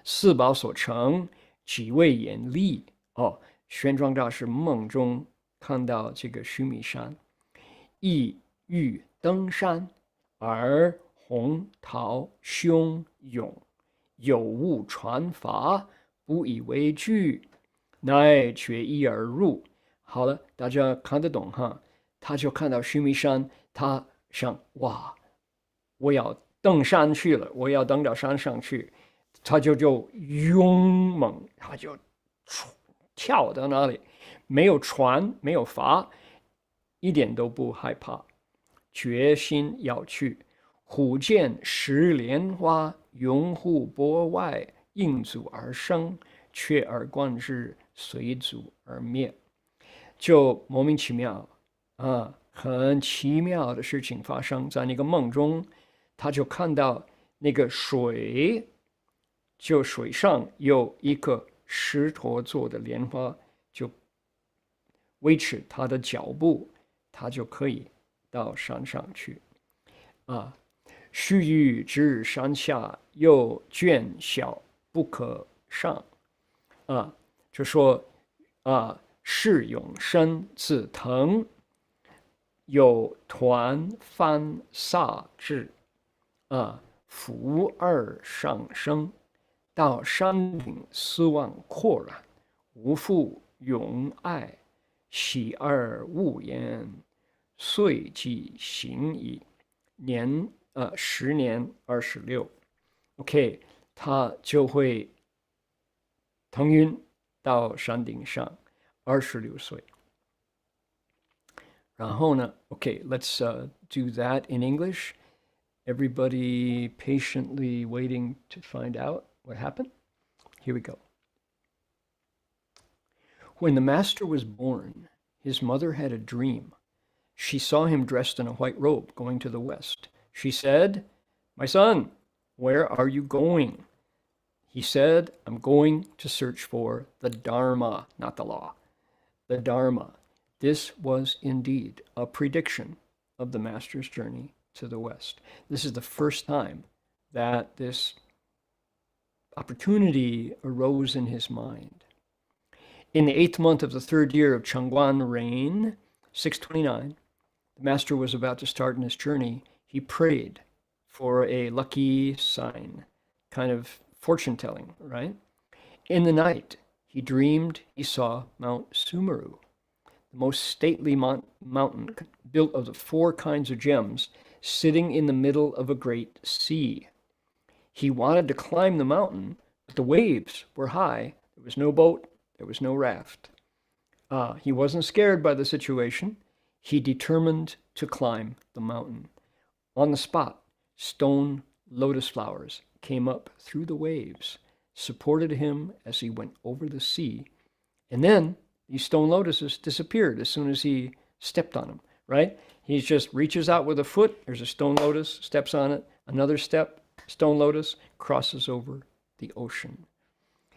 四宝所成，几位眼力玄奘大师梦中看到这个须弥山，意欲登山，而洪涛汹涌，有物传法，不以为惧，乃决意而入。好了，大家看得懂哈？他就看到须弥山，他想，哇，我要登山去了，我要登到山上去，他就勇猛，他就跳到那里，没有船，没有筏，一点都不害怕，决心要去。忽见石莲花，拥护波外，应阻而生，却而观之，随阻而灭。就莫名其妙啊，很奇妙的事情发生在那个梦中，他就看到那个水，就水上有一个石头做的莲花，就维持他的脚步，他就可以到山上去啊。须臾至山下，又倦小不可上啊，就说啊，是永生自腾，有团翻飒至啊，扶而上升，到山顶斯望阔然，无复永爱，喜而勿言，遂即行矣。10年26 ，OK， 他就会腾云到山顶上，26岁。然后呢 ，OK， let's do that in English. Everybody patiently waiting to find out what happened. Here we go. When the master was born, his mother had a dream. She saw him dressed in a white robe going to the west. She said, "My son, where are you going?" He said, "I'm going to search for the Dharma," not the law, the Dharma. This was indeed a prediction of the master's journey to the west. This is the first time that this opportunity arose in his mind. In the 8th month of the 3rd year of Changguan reign, 629, the master was about to start on his journey. He prayed for a lucky sign, kind of fortune telling, right? In the night, he dreamed he saw Mount Sumeru, the most stately mountain built of the 4 kinds of gems, sitting in the middle of a great sea. He wanted to climb the mountain, but the waves were high. There was no boat, there was no raft. He wasn't scared by the situation. He determined to climb the mountain. On the spot, stone lotus flowers came up through the waves, supported him as he went over the sea, and then these stone lotuses disappeared as soon as he stepped on them, right? He just reaches out with a foot, there's a stone lotus, steps on it, another step, stone lotus, crosses over the ocean.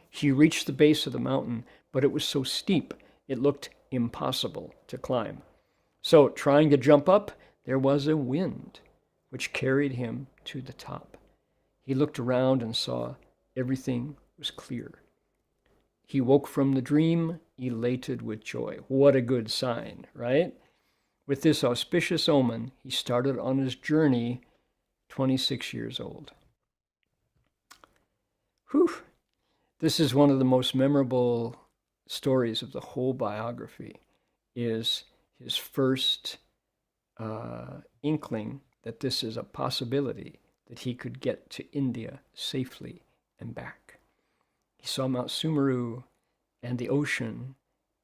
He reached the base of the mountain, but it was so steep, it looked impossible to climb. So trying to jump up, there was a wind which carried him to the top. He looked around and saw everything was clear. He woke from the dream, elated with joy. What a good sign, right? With this auspicious omen, he started on his journey, 26 years old. Whew. This is one of the most memorable stories of the whole biography, is his first inkling that this is a possibility that he could get to India safely and back. He saw Mount Sumeru and the ocean,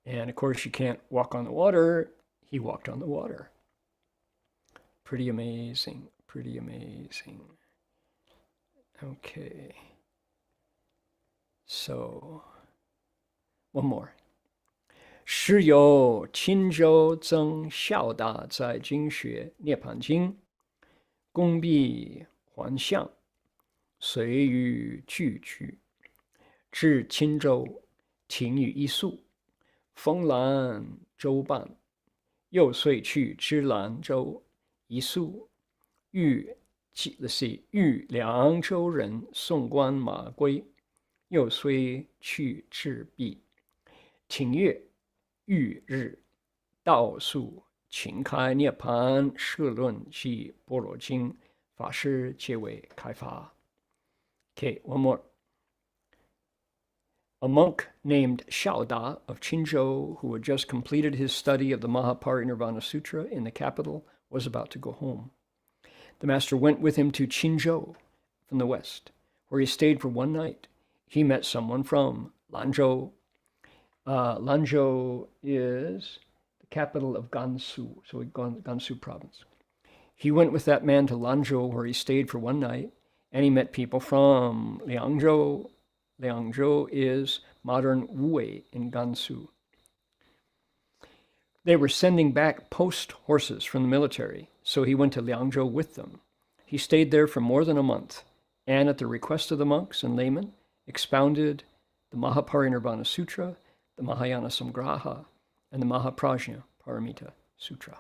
and of course you can't walk on the water. He walked on the water. Pretty amazing, pretty amazing. Okay. So, one more. 时有钦州曾孝大在经学涅盘经，恭毕还相，随于俱居，至钦州，停于一宿，封兰州办，又遂去知兰州一宿，遇凉州人送官马归，又虽去至毕，庭月。欲日，道宿请开涅槃摄论及般若经法师皆为开发。Okay, one more. A monk named Xiaoda of Qinzhou, who had just completed his study of the Mahaparinirvana Sutra in the capital, was about to go home. The master went with him to Qinzhou from the west, where he stayed for one night. He met someone from Lanzhou. Lanzhou is the capital of Gansu, so Gansu province. He went with that man to Lanzhou, where he stayed for one night, and he met people from Liangzhou. Liangzhou is modern Wuwei in Gansu. They were sending back post horses from the military, so he went to Liangzhou with them. He stayed there for more than a month, and at the request of the monks and laymen, expounded the Mahaparinirvana Sutra, the Mahayana Samgraha, and the Mahaprajna Paramita Sutra.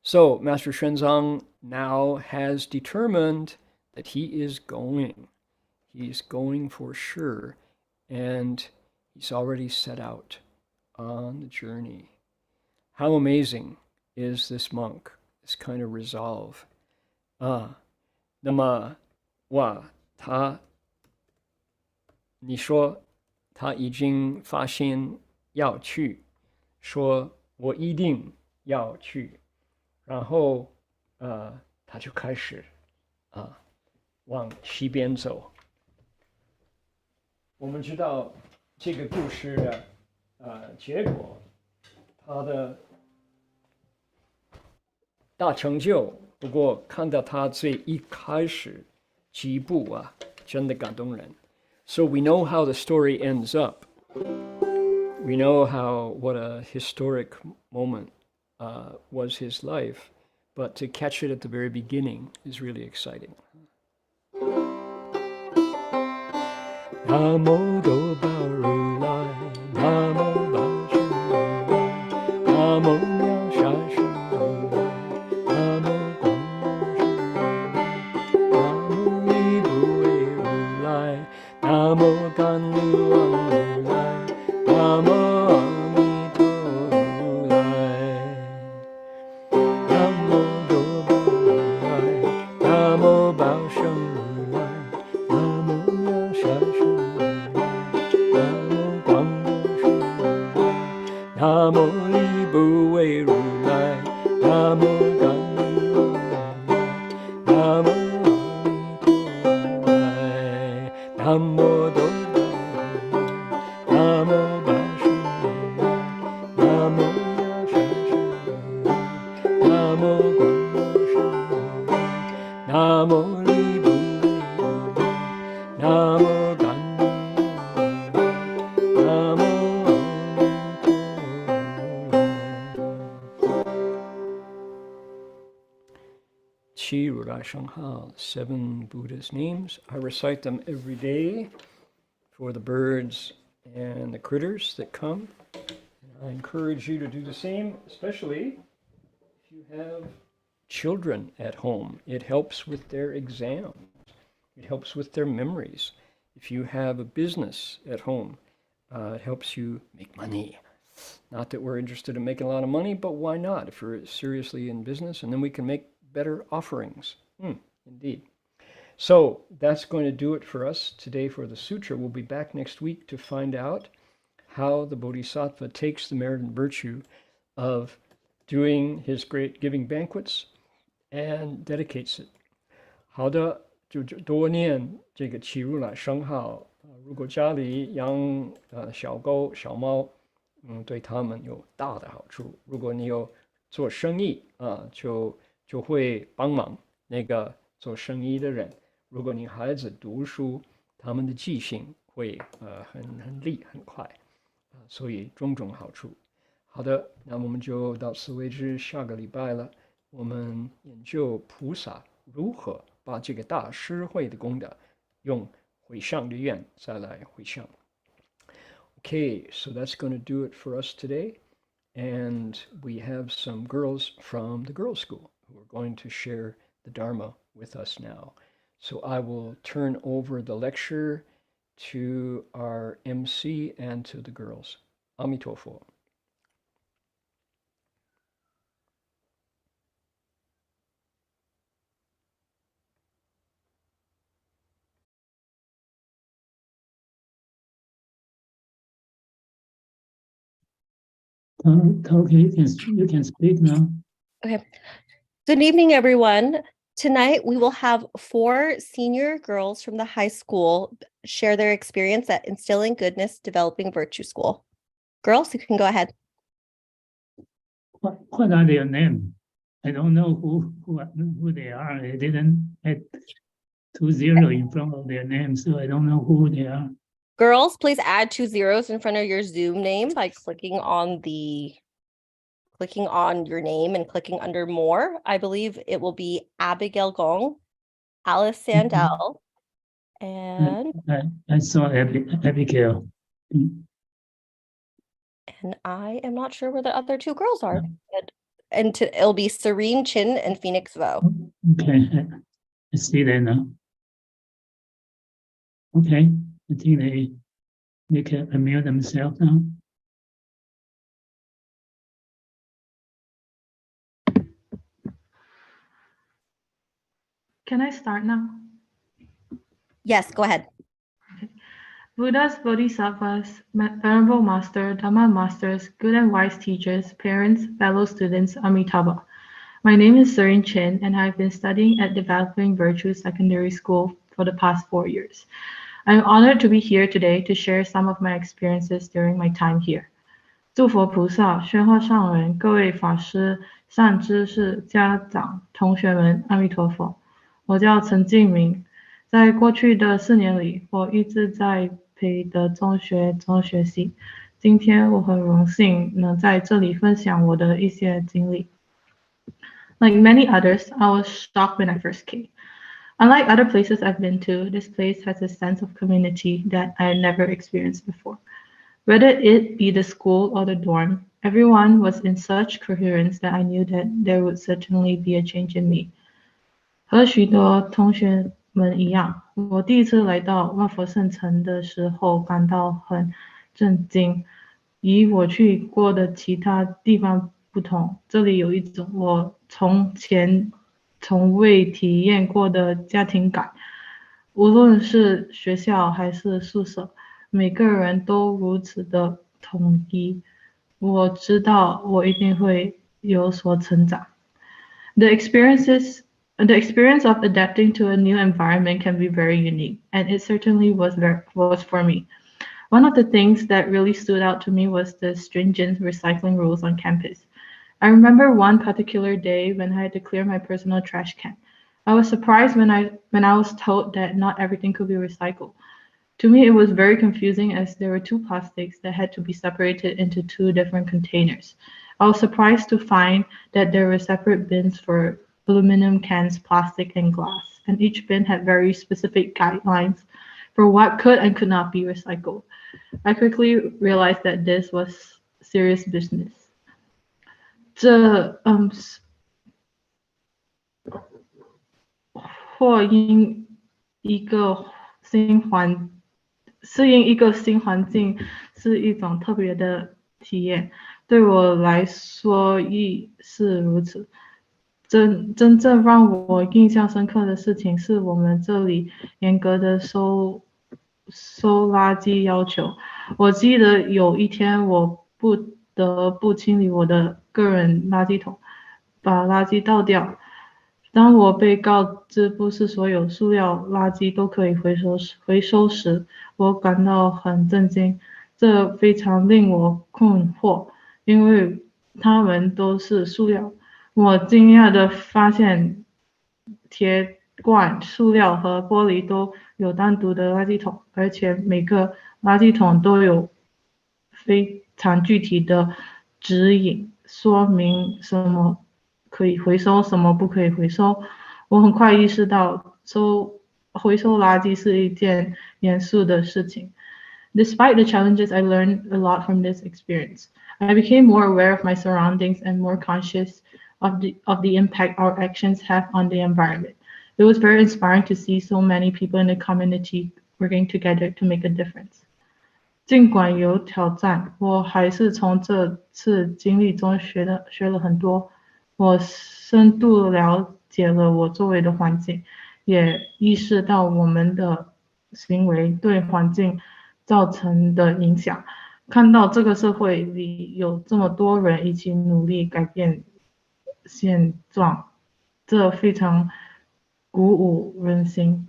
So Master Xuanzang now has determined that he is going. He's going for sure, and he's already set out on the journey. How amazing is this monk, this kind of resolve. 那么你说他已经发现要去，说我一定要去，然后他就开始往西边走。我们知道这个故事的结果，他的大成就。不过看到他最一开始几步真的感动人。So we know how the story ends up. We know what a historic moment was his life, but to catch it at the very beginning is really exciting. 南无多宝如来，南无宝生如来，南无妙善生如来，南无广生如来，南无一不为如来，南无甘露王如来，南无阿弥陀如来，南无多宝如来，南无宝生如来，南无妙善生。南无一不为如来，南无甘露王如来，南无阿弥陀如来，南无多宝如来，南无宝生如来，南无妙善生如来，南无广生如来，南无一不为如来，南无甘露王如来，南无Qi Rurai Shanghao, 7 Buddha's names. I recite them every day for the birds and the critters that come. And I encourage you to do the same, especially if you have children at home. It helps with their exams. It helps with their memories. If you have a business at home, it helps you make money. Not that we're interested in making a lot of money, but why not if we're seriously in business, and then we can make better offerings. Indeed. So that's going to do it for us today for the sutra. We'll be back next week to find out how the Bodhisattva takes the merit and virtue of doing his great giving banquets and dedicates it. 好的，就多念这个起如来圣号。如果家里养小狗、小猫，对他们有大的好处。如果你有做生意就会帮忙那个做生意的人。如果你孩子读书，他们的记性会很利很快，所以种种好处。好的，那我们就到此为止，下个礼拜了，我们研究菩萨如何把这个大施惠的功德用回向的愿再来回向。Okay, so that's going to do it for us today. And we have some girls from the girls' school who are going to share the Dharma with us now. So I will turn over the lecture to our MC and to the girls. Amitofo. Okay, you can speak now. Okay. Good evening, everyone. Tonight, we will have 4 senior girls from the high school share their experience at Instilling Goodness Developing Virtue School. Girls, you can go ahead. What are their names? I don't know who they are. I didn't add 20 in front of their names, so I don't know who they are. Girls, please add 2 zeros in front of your Zoom name by clicking on your name and clicking under more. I believe it will be Abigail Gong, Alice Sandell, and I saw Abigail. and I am not sure where the other 2 girls are. It'll be Serene Chin and Phoenix Vo. Okay, I see that now. Okay, I think they can unmute themselves now. Can I start now? Yes, go ahead. Buddhas, Bodhisattvas, Venerable Master, Dhamma Masters, good and wise teachers, parents, fellow students, Amitabha. My name is Serene Chin, and I've been studying at Developing Virtue Secondary School for the past 4 years. I'm honored to be here today to share some of my experiences during my time here. 诸佛菩萨、宣化上人、各位法师、善知识、家长、同学们，阿弥陀佛。我叫陈敬明，在过去的4年里，我一直在培德中学中学习。今天我很荣幸能在这里分享我的一些经历。Like many others, I was shocked when I first came. Unlike other places I've been to, this place has a sense of community that I had never experienced before. Whether it be the school or the dorm, everyone was in such coherence that I knew that there would certainly be a change in me. 和许多同学们一样，我第一次来到万佛圣城的时候感到很震惊。与我去过的其他地方不同，这里有一种我从前从未体验过的家庭感。无论是学校还是宿舍，每个人都如此的统一。我知道我一定会有所成长。The experience of adapting to a new environment can be very unique, and it certainly was for me. One of the things that really stood out to me was the stringent recycling rules on campus. I remember one particular day when I had to clear my personal trash can. I was surprised when I was told that not everything could be recycled. To me, it was very confusing as there were 2 plastics that had to be separated into 2 different containers. I was surprised to find that there were separate bins for aluminum cans, plastic, and glass, and each bin had very specific guidelines for what could and could not be recycled. I quickly realized that this was serious business. 适应一个新环境是一种特别的体验，对我来说亦是如此。真正让我印象深刻的事情是我们这里严格的收垃圾要求。我记得有一天我不得不清理我的个人垃圾桶，把垃圾倒掉。当我被告知不是所有塑料垃圾都可以回收时，我感到很震惊。这非常令我困惑，因为它们都是塑料。我惊讶地发现铁罐、塑料和玻璃都有单独的垃圾桶，而且每个垃圾桶都有非常具体的指引，说明什么可以回收，什么不可以回收。我很快意识到回收垃圾是一件严肃的事情。Despite the challenges, I learned a lot from this experience. I became more aware of my surroundings and more conscious of the impact our actions have on the environment. It was very inspiring to see so many people in the community working together to make a difference. 尽管有挑战，我还是从这次经历中学了很多。我深度了解了我周围的环境，也意识到我们的行为对环境造成的影响。看到这个社会里有这么多人一起努力改变现状，这非常鼓舞人心。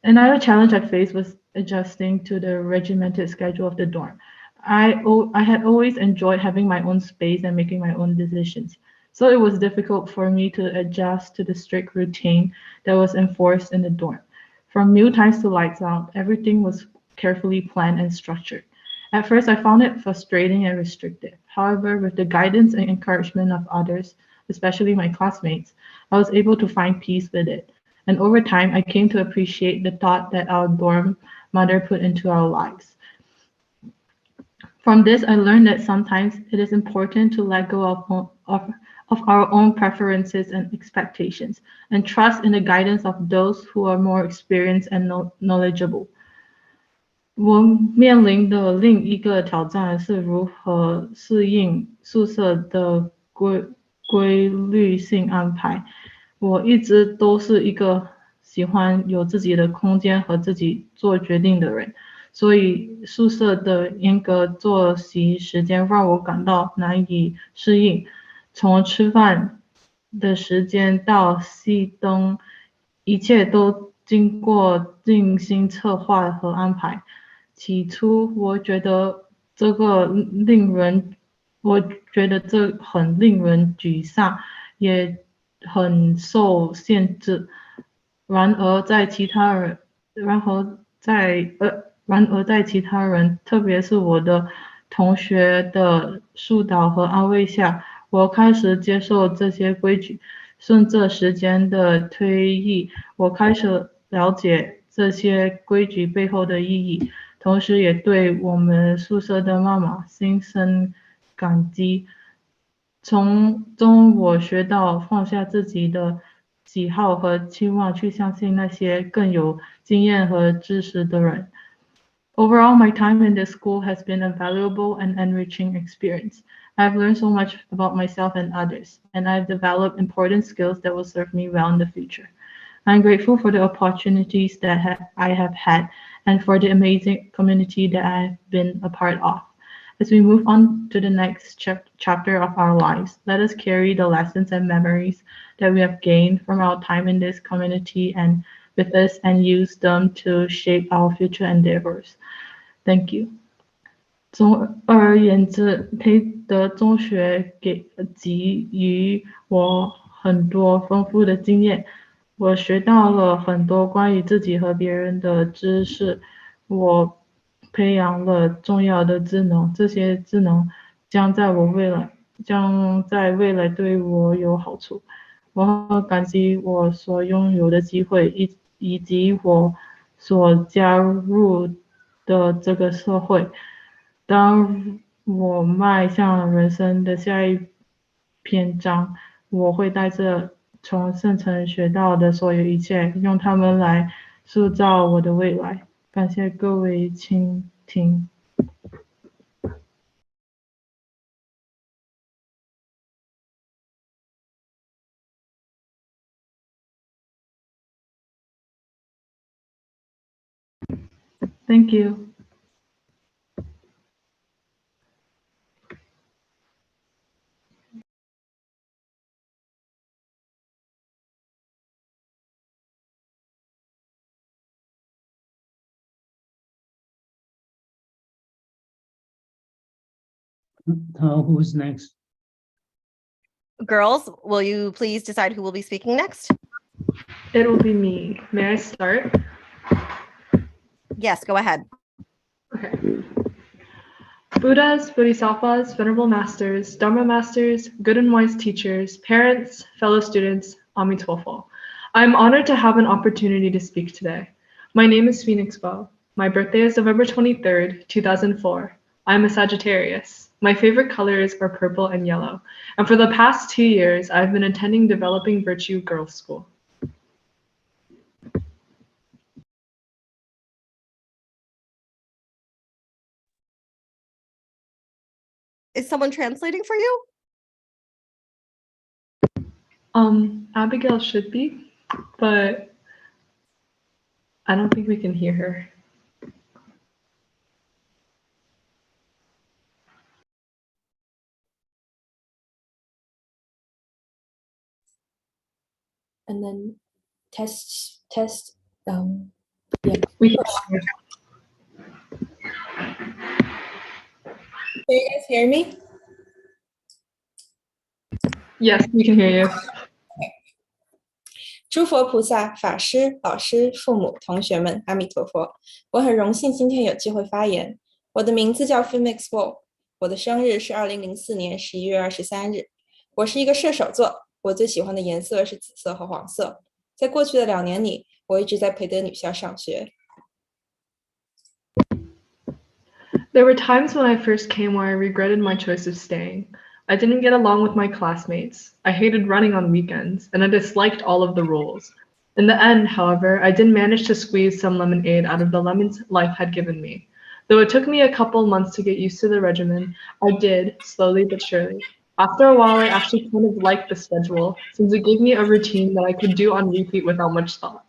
Another challenge I faced was adjusting to the regimented schedule of the dorm. I had always enjoyed having my own space and making my own decisions, so it was difficult for me to adjust to the strict routine that was enforced in the dorm. From meal times to lights out, everything was carefully planned and structured. At first, I found it frustrating and restrictive. However, with the guidance and encouragement of others, especially my classmates, I was able to find peace with it. And over time, I came to appreciate the thought that our dorm mother put into our lives. From this, I learned that sometimes it is important to let go of our own preferences and expectations and trust in the guidance of those who are more experienced and knowledgeable. 我面临的另一个挑战是如何适应宿舍的规律性安排。我一直都是一个喜欢有自己的空间和自己做决定的人，所以宿舍的严格作息时间让我感到难以适应。从吃饭的时间到熄灯，一切都经过精心策划和安排。起初我觉得这很令人沮丧，也很受限制。然而在其他人，特别是我的同学的疏导和安慰下，我开始接受这些规矩。顺着时间的推移，我开始了解这些规矩背后的意义，同时也对我们宿舍的妈妈心生感激。从中我学到放下自己的喜好和期望，去相信那些更有经验和知识的人。Overall, my time in this school has been a valuable and enriching experience. I've learned so much about myself and others, and I've developed important skills that will serve me well in the future. I'm grateful for the opportunities that I have had and for the amazing community that I've been a part of. As we move on to the next chapter of our lives, let us carry the lessons and memories that we have gained from our time in this community and with us and use them to shape our future endeavors. Thank you. 总而言之，培德中学给予我很多丰富的经验，我学到了很多关于自己和别人的知识，我培养了重要的智能，这些智能将在未来对我有好处。我很感激我所拥有的机会，以及我所加入的这个社会。当我迈向人生的下一篇章，我会带着从圣城学到的所有一切，用它们来塑造我的未来。感谢各位倾听。Thank you. Who's next? Girls, will you please decide who will be speaking next? It will be me. May I start? Yes, go ahead. Okay. Buddhas, Bodhisattvas, Venerable Masters, Dharma Masters, good and wise teachers, parents, fellow students, Amitofo. I am honored to have an opportunity to speak today. My name is Phoenix Bo. My birthday is November 23rd, 2004. I am a Sagittarius. My favorite colors are purple and yellow. And for the past 2 years, I've been attending Developing Virtue Girls School. Is someone translating for you? Abigail should be, but I don't think we can hear her. and then test. We can, Can you guys hear me? yes, we can hear you. 诸佛菩萨、法师、老师、父母、同学们，阿弥陀佛！我很荣幸今天有机会发言。我的名字叫 Phoenix Wall， 我的生日是2004年11月23日。我是一个射手座，我最喜欢的颜色是紫色和黄色。在过去的2年里，我一直在培德女校上学。There were times when I first came where I regretted my choice of staying. I didn't get along with my classmates. I hated running on weekends, and I disliked all of the rules. In the end, however, I did manage to squeeze some lemonade out of the lemons life had given me. Though it took me a couple months to get used to the regimen, I did, slowly but surely. After a while, I actually kind of liked the schedule, since it gave me a routine that I could do on repeat without much thought.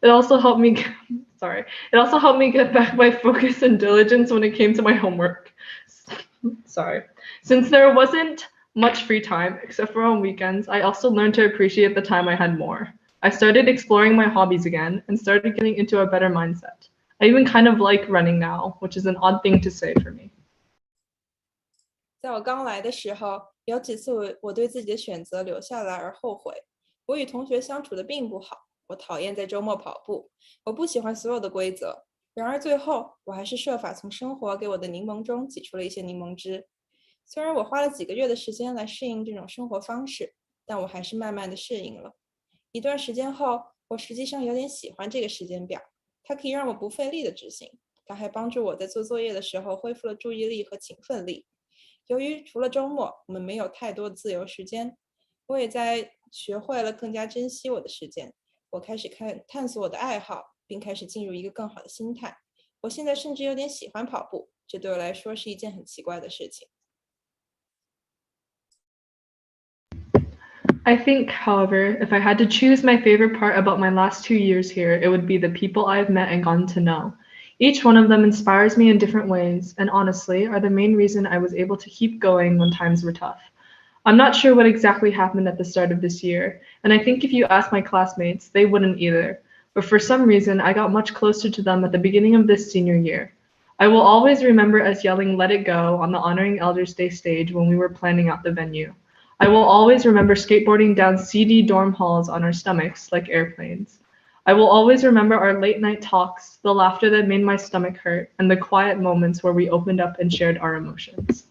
It also helped me get back my focus and diligence when it came to my homework. Since there wasn't much free time, except for on weekends, I also learned to appreciate the time I had more. I started exploring my hobbies again and started getting into a better mindset. I even kind of like running now, which is an odd thing to say for me. 在我刚来的时候，有几次我对自己的选择留下来而后悔。我与同学相处的并不好，我讨厌在周末跑步，我不喜欢所有的规则。然而最后，我还是设法从生活给我的柠檬中挤出了一些柠檬汁。虽然我花了几个月的时间来适应这种生活方式，但我还是慢慢的适应了。一段时间后，我实际上有点喜欢这个时间表，它可以让我不费力的执行，它还帮助我在做作业的时候恢复了注意力和勤奋力。由于除了周末，我们没有太多的自由时间，我也在学会了更加珍惜我的时间。我开始探索我的爱好，并开始进入一个更好的心态。我现在甚至有点喜欢跑步，这对我来说是一件很奇怪的事情。I think, however, if I had to choose my favorite part about my last 2 years here, it would be the people I've met and gotten to know. Each one of them inspires me in different ways, and honestly, are the main reason I was able to keep going when times were tough. I'm not sure what exactly happened at the start of this year, and I think if you asked my classmates, they wouldn't either. But for some reason, I got much closer to them at the beginning of this senior year. I will always remember us yelling "Let It Go" on the Honoring Elders Day stage when we were planning out the venue. I will always remember skateboarding down seedy dorm halls on our stomachs like airplanes. I will always remember our late night talks, the laughter that made my stomach hurt, and the quiet moments where we opened up and shared our emotions.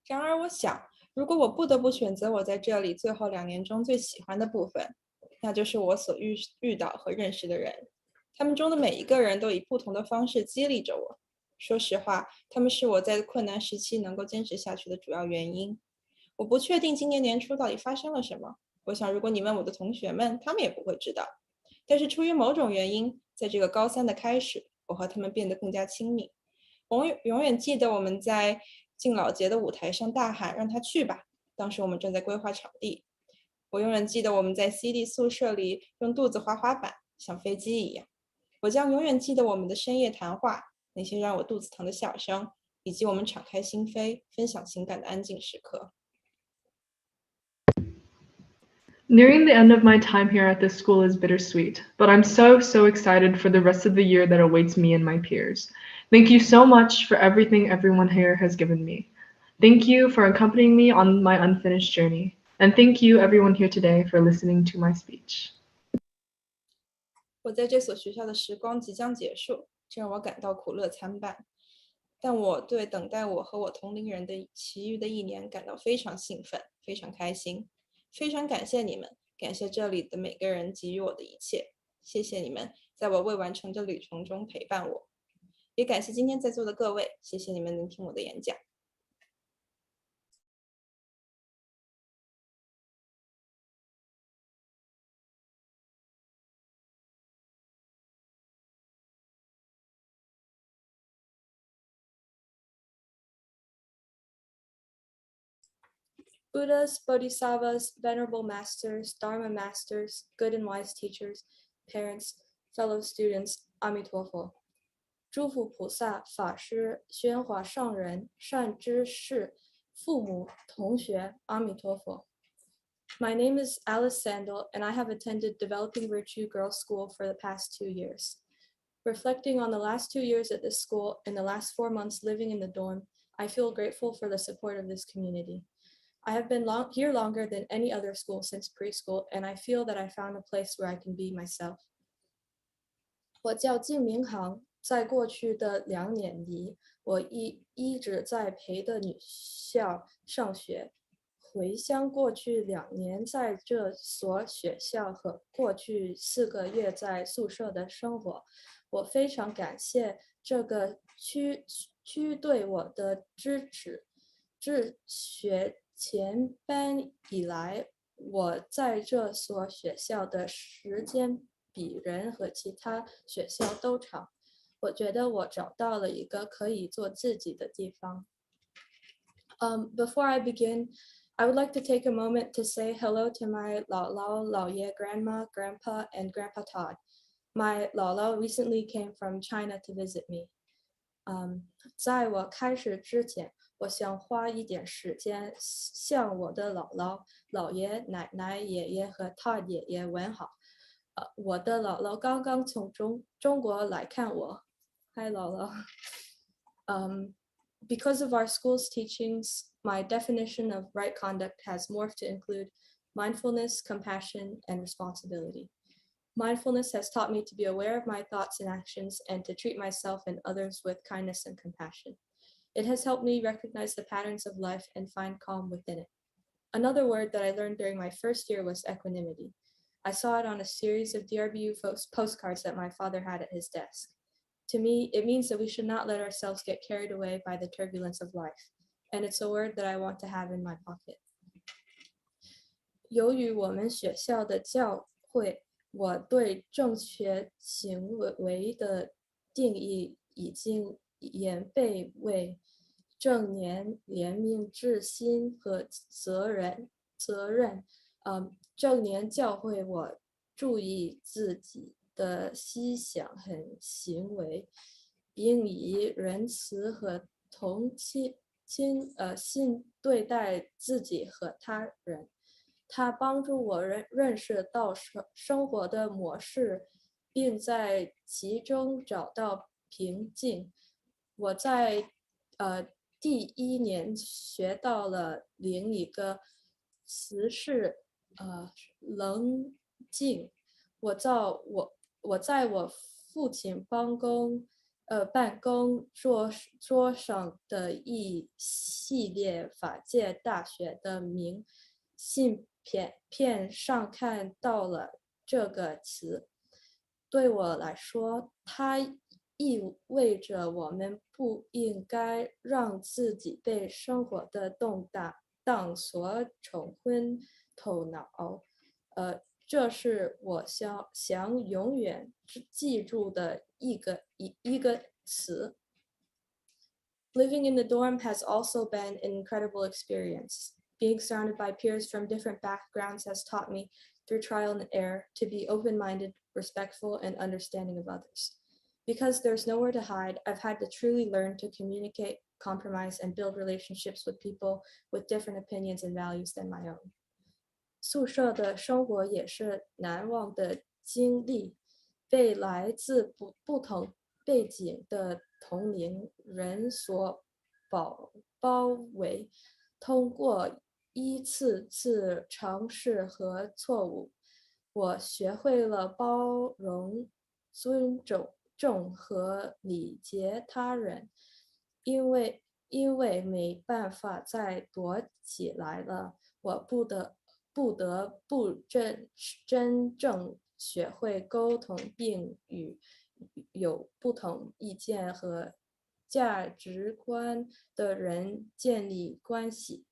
然而我想，如果我不得不选择我在这里最后2年中最喜欢的部分，那就是我所遇到和认识的人。他们中的每一个人都以不同的方式激励着我。说实话，他们是我在困难时期能够坚持下去的主要原因。我不确定今年年初到底发生了什么，我想如果你问我的同学们，他们也不会知道。但是出于某种原因，在这个高3的开始，我和他们变得更加亲密。我永远记得我们在敬老节的舞台上大喊让他去吧，当时我们正在规划场地。我永远记得我们在 CD 宿舍里用肚子滑滑板，像飞机一样。我将永远记得我们的深夜谈话，那些让我肚子疼的笑声，以及我们敞开心扉分享情感的安静时刻。Nearing the end of my time here at this school is bittersweet, but I'm so excited for the rest of the year that awaits me and my peers. Thank you so much for everything everyone here has given me. Thank you for accompanying me on my unfinished journey. And thank you everyone here today for listening to my speech. 我在这所学校的时光即将结束，这让我感到苦乐参半。但我对等待我和我同龄人的其余的1年感到非常兴奋，非常开心。非常感谢你们，感谢这里的每个人给予我的一切，谢谢你们在我未完成的旅程中陪伴我，也感谢今天在座的各位，谢谢你们聆听我的演讲。Buddhas, Bodhisattvas, Venerable Masters, Dharma Masters, good and wise teachers, parents, fellow students, 阿弥陀佛。诸佛菩萨、法师、宣化上人、善知识、父母、同学，阿弥陀佛。My name is Alice Sandel, and I have attended Developing Virtue Girls School for the past 2 years. Reflecting on the last 2 years at this school and the last 4 months living in the dorm, I feel grateful for the support of this community. I have been here longer than any other school since preschool, and I feel that I found a place where I can be myself. 我叫靳明航，在过去的2年里，我一直在培的女校上学。回想过去2年在这所学校和过去4个月在宿舍的生活，我非常感谢这个区对我的支持。自学前班以来，我在这所学校的时间比人和其他学校都长。我觉得我找到了一个可以做自己的地方。Before I begin, I would like to take a moment to say hello to my 姥姥、姥爷, grandma, grandpa, and grandpa Todd. My 姥姥 recently came from China to visit me. 在我开始之前，我想花一点时间向我的姥姥、姥爷、奶奶、爷爷和 Todd 爷爷问好。我的姥姥刚刚从中国来看我。Hi, 姥姥。Because of our school's teachings, my definition of right conduct has morphed to include mindfulness, compassion, and responsibility. Mindfulness has taught me to be aware of my thoughts and actions and to treat myself and others with kindness and compassion. It has helped me recognize the patterns of life and find calm within it. Another word that I learned during my first year was equanimity. I saw it on a series of DRBU postcards that my father had at his desk. To me, it means that we should not let ourselves get carried away by the turbulence of life, and it's a word that I want to have in my pocket. 由于我们学校的教会，我对正确行为的定义已经演变为正念、怜悯之心和责任。正念教会我注意自己的思想和行为，并以仁慈和同情心对待自己和他人。它帮助我认识到生活的模式，并在其中找到平静。我在第1年学到了另一个词是冷静。我在我父亲办公桌上的一系列法界大学的明信片上看到了这个词。对我来说，它意味着我们不应该让自己被生活的动荡所冲昏头脑。这是我想永远记住的一个词。Living in the dorm has also been an incredible experience. Being surrounded by peers from different backgrounds has taught me, through trial and error, to be open-minded, respectful, and understanding of others. Because there's nowhere to hide, I've had to truly learn to communicate, compromise, and build relationships with people with different opinions and values than my own. 宿舍的生活也是难忘的经历，被来自不同背景的同龄人所包围。通过一次次尝试和错误，我学会了包容、尊重和理解他人。因为没办法再躲起来了，我不得不真正学会沟通，并与有不同意见和价值观的人建立关系。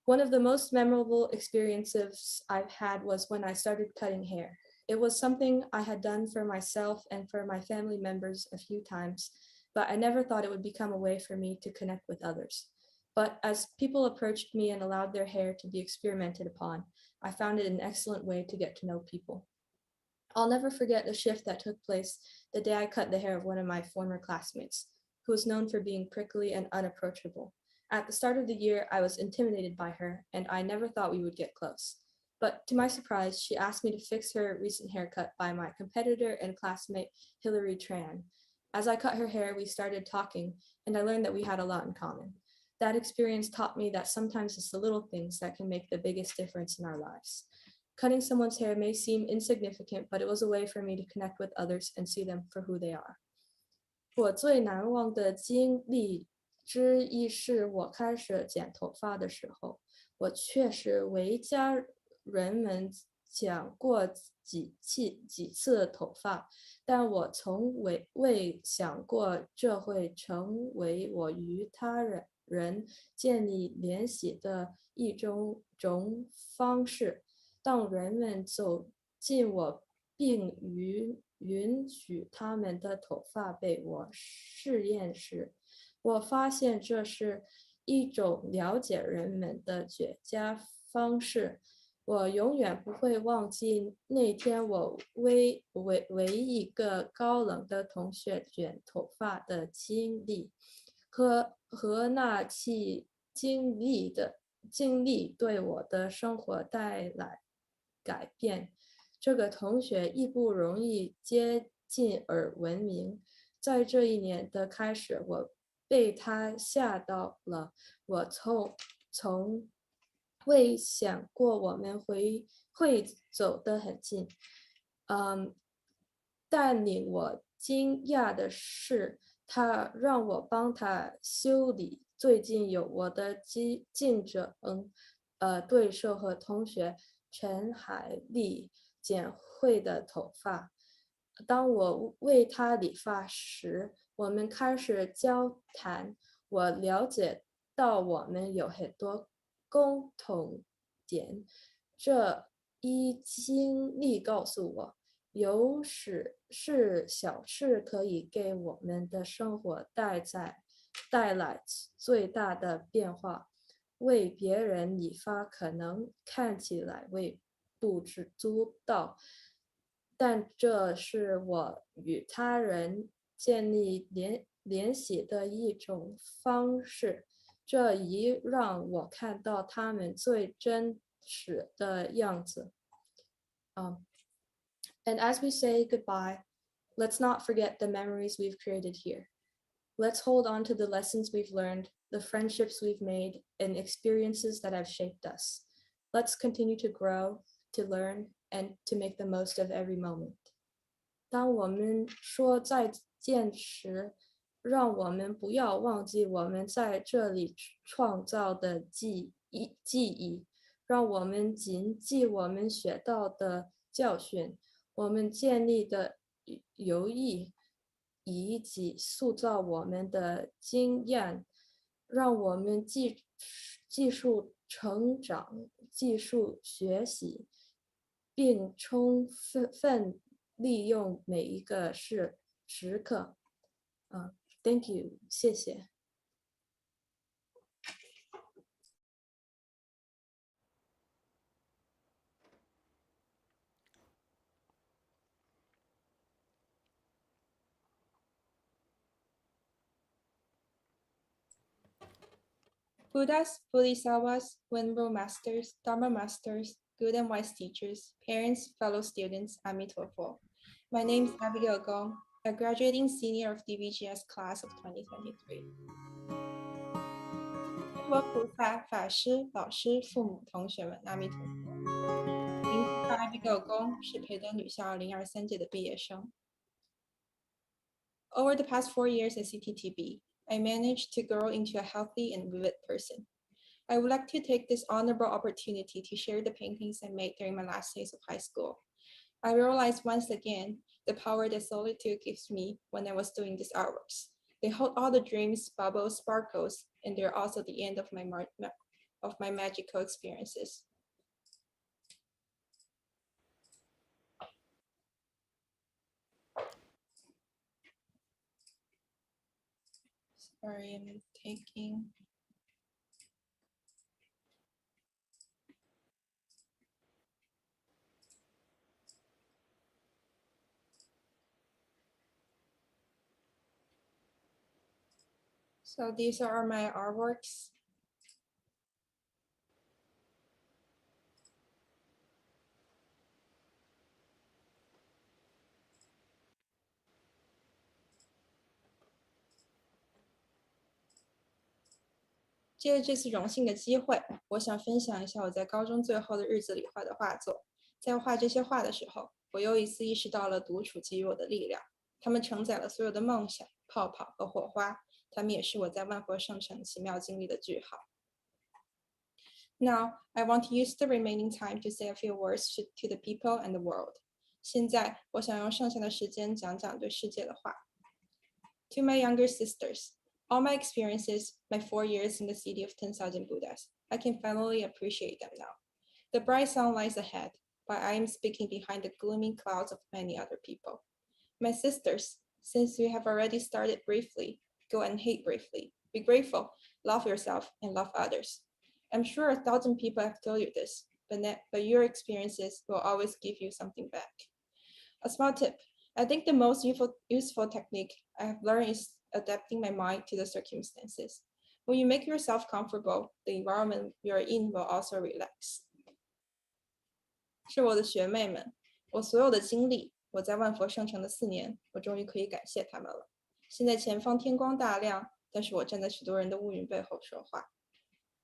One of the most memorable experiences I've had was when I started cutting hair. It was something I had done for myself and for my family members a few times, but I never thought it would become a way for me to connect with others. But as people approached me and allowed their hair to be experimented upon, I found it an excellent way to get to know people. I'll never forget the shift that took place the day I cut the hair of one of my former classmates, who was known for being prickly and unapproachable. At the start of the year, I was intimidated by her, and I never thought we would get close. But to my surprise, she asked me to fix her recent haircut by my competitor and classmate, Hillary Tran. As I cut her hair, we started talking, and I learned that we had a lot in common. That experience taught me that sometimes it's the little things that can make the biggest difference in our lives. Cutting someone's hair may seem insignificant, but it was a way for me to connect with others and see them for who they are. 我最难忘的经历之一是我开始剪头发的时候，我确实为家人们剪过几次头发，但我从未想过这会成为我与他人建立联系的一种方式。当人们走近我并允许他们的头发被我试验时，我发现这是一种了解人们的绝佳方式。我永远不会忘记那天我为一个高冷的同学卷头发的经历，和那期经历对我的生活带来改变。这个同学亦不容易接近而闻名。在这一年的开始，我被他吓到了。我从未想过我们会走得很近。但令我惊讶的是，他让我帮他修理最近有我的竞争对手和同学陈海丽剪会的头发。当我为他理发时，我们开始交谈，我了解到我们有很多共同点。这一经历告诉我，有时是小事可以给我们的生活带来最大的变化。为别人理发可能看起来微不足道，但这是我与他人建立联系的一种方式。这一让我看到他们最真实的样子。And as we say goodbye, let's not forget the memories we've created here. Let's hold on to the lessons we've learned, the friendships we've made, and experiences that have shaped us. Let's continue to grow, to learn, and to make the most of every moment. 当我们说再见时，让我们不要忘记我们在这里创造的记忆，让我们谨记我们学到的教训，我们建立的友谊，以及塑造我们的经验，让我们继续成长，继续学习，并充分利用每一个时刻。Thank you， 谢谢。Buddhas, Bodhisattvas, Venerable Masters, Dharma Masters, good and wise teachers, parents, fellow students, Amitofo. My name is Abigail Gong, a graduating senior of DBGS class of 2023. 佛菩萨、法师、老师、父母、同学们，阿弥陀佛。名字叫 Abigail Gong，是培德女校2023届的毕业生。Over the past 4 years at CTTB, I managed to grow into a healthy and vivid person. I would like to take this honorable opportunity to share the paintings I made during my last days of high school. I realized once again the power that solitude gives me when I was doing these artworks. They hold all the dreams, bubbles, sparkles, and they're also the end of my magical experiences. Sorry, I'm taking. So these are my artworks. 借着这次荣幸的机会，我想分享一下我在高中最后的日子里画的画作。在画这些画的时候，我又一次意识到了独处给予我的力量。它们承载了所有的梦想、泡泡和火花，它们也是我在万佛圣城奇妙经历的句号。Now, I want to use the remaining time to say a few words to the people and the world. 现在，我想用剩下的时间讲讲对世界的话。To my younger sisters, all my experiences, my 4 years in the city of 10,000 Buddhas, I can finally appreciate them now. The bright sun lies ahead, but I am speaking behind the gloomy clouds of many other people. My sisters, since we have already started briefly, go and hate briefly. Be grateful, love yourself, and love others. I'm sure 1,000 people have told you this, but your experiences will always give you something back. A small tip, I think the most useful technique I have learned is adapting my mind to the circumstances. When you make yourself comfortable, the environment you're in will also relax. 是我的学妹们，我所有的经历，我在万佛圣城的4年，我终于可以感谢他们了。现在前方天光大亮，但是我站在许多人的乌云背后说话。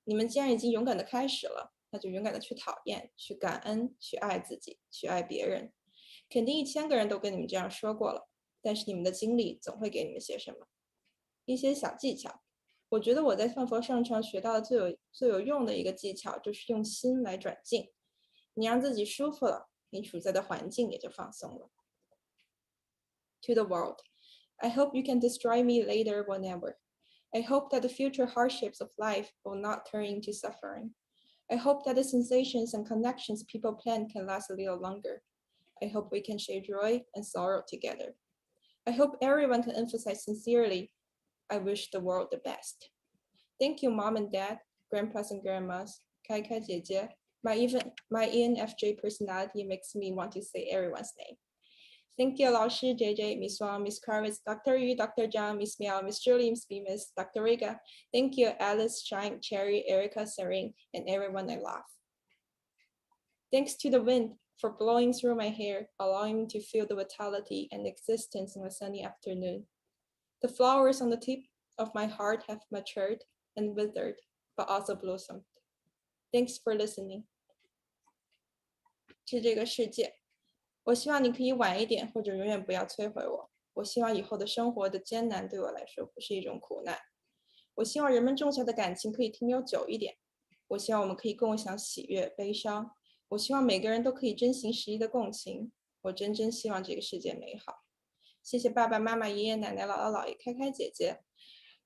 你们既然已经勇敢的开始了，那就勇敢的去讨厌，去感恩，去爱自己，去爱别人。肯定1000个人都跟你们这样说过了，但是你们的经历总会给你们些什么？一些小技巧。我觉得我在万佛圣城学到的最有用的一个技巧，就是用心来转境。你让自己舒服了，你处在的环境也就放松了。To the world, I hope you can destroy me later whenever. I hope that the future hardships of life will not turn into suffering. I hope that the sensations and connections people plan can last a little longer. I hope we can share joy and sorrow together. I hope everyone can emphasize sincerely, I wish the world the best. Thank you, Mom and Dad, Grandpas and Grandmas, Kai Kai Jie. My ENFJ personality makes me want to say everyone's name. Thank you, 老师 JJ, Miss Wang, Miss Kravitz, Dr. Yu, Dr. Zhang, Miss Miao, Miss Julie, Miss Bemis, Dr. Riga. Thank you, Alice, Shine, Cherry, Erica, Serene, and everyone I love. Thanks to the wind for blowing through my hair, allowing me to feel the vitality and existence in a sunny afternoon. The flowers on the tip of my heart have matured and withered, but also blossomed. Thanks for listening. 是这个世界，我希望你可以晚一点，或者永远不要摧毁我。我希望以后的生活的艰难对我来说不是一种苦难。我希望人们种下的感情可以停留久一点。我希望我们可以共享喜悦、悲伤。我希望每个人都可以真心实意的共情。我真希望这个世界美好。谢谢爸爸妈妈、爷爷奶奶、姥姥姥爷、开开姐姐。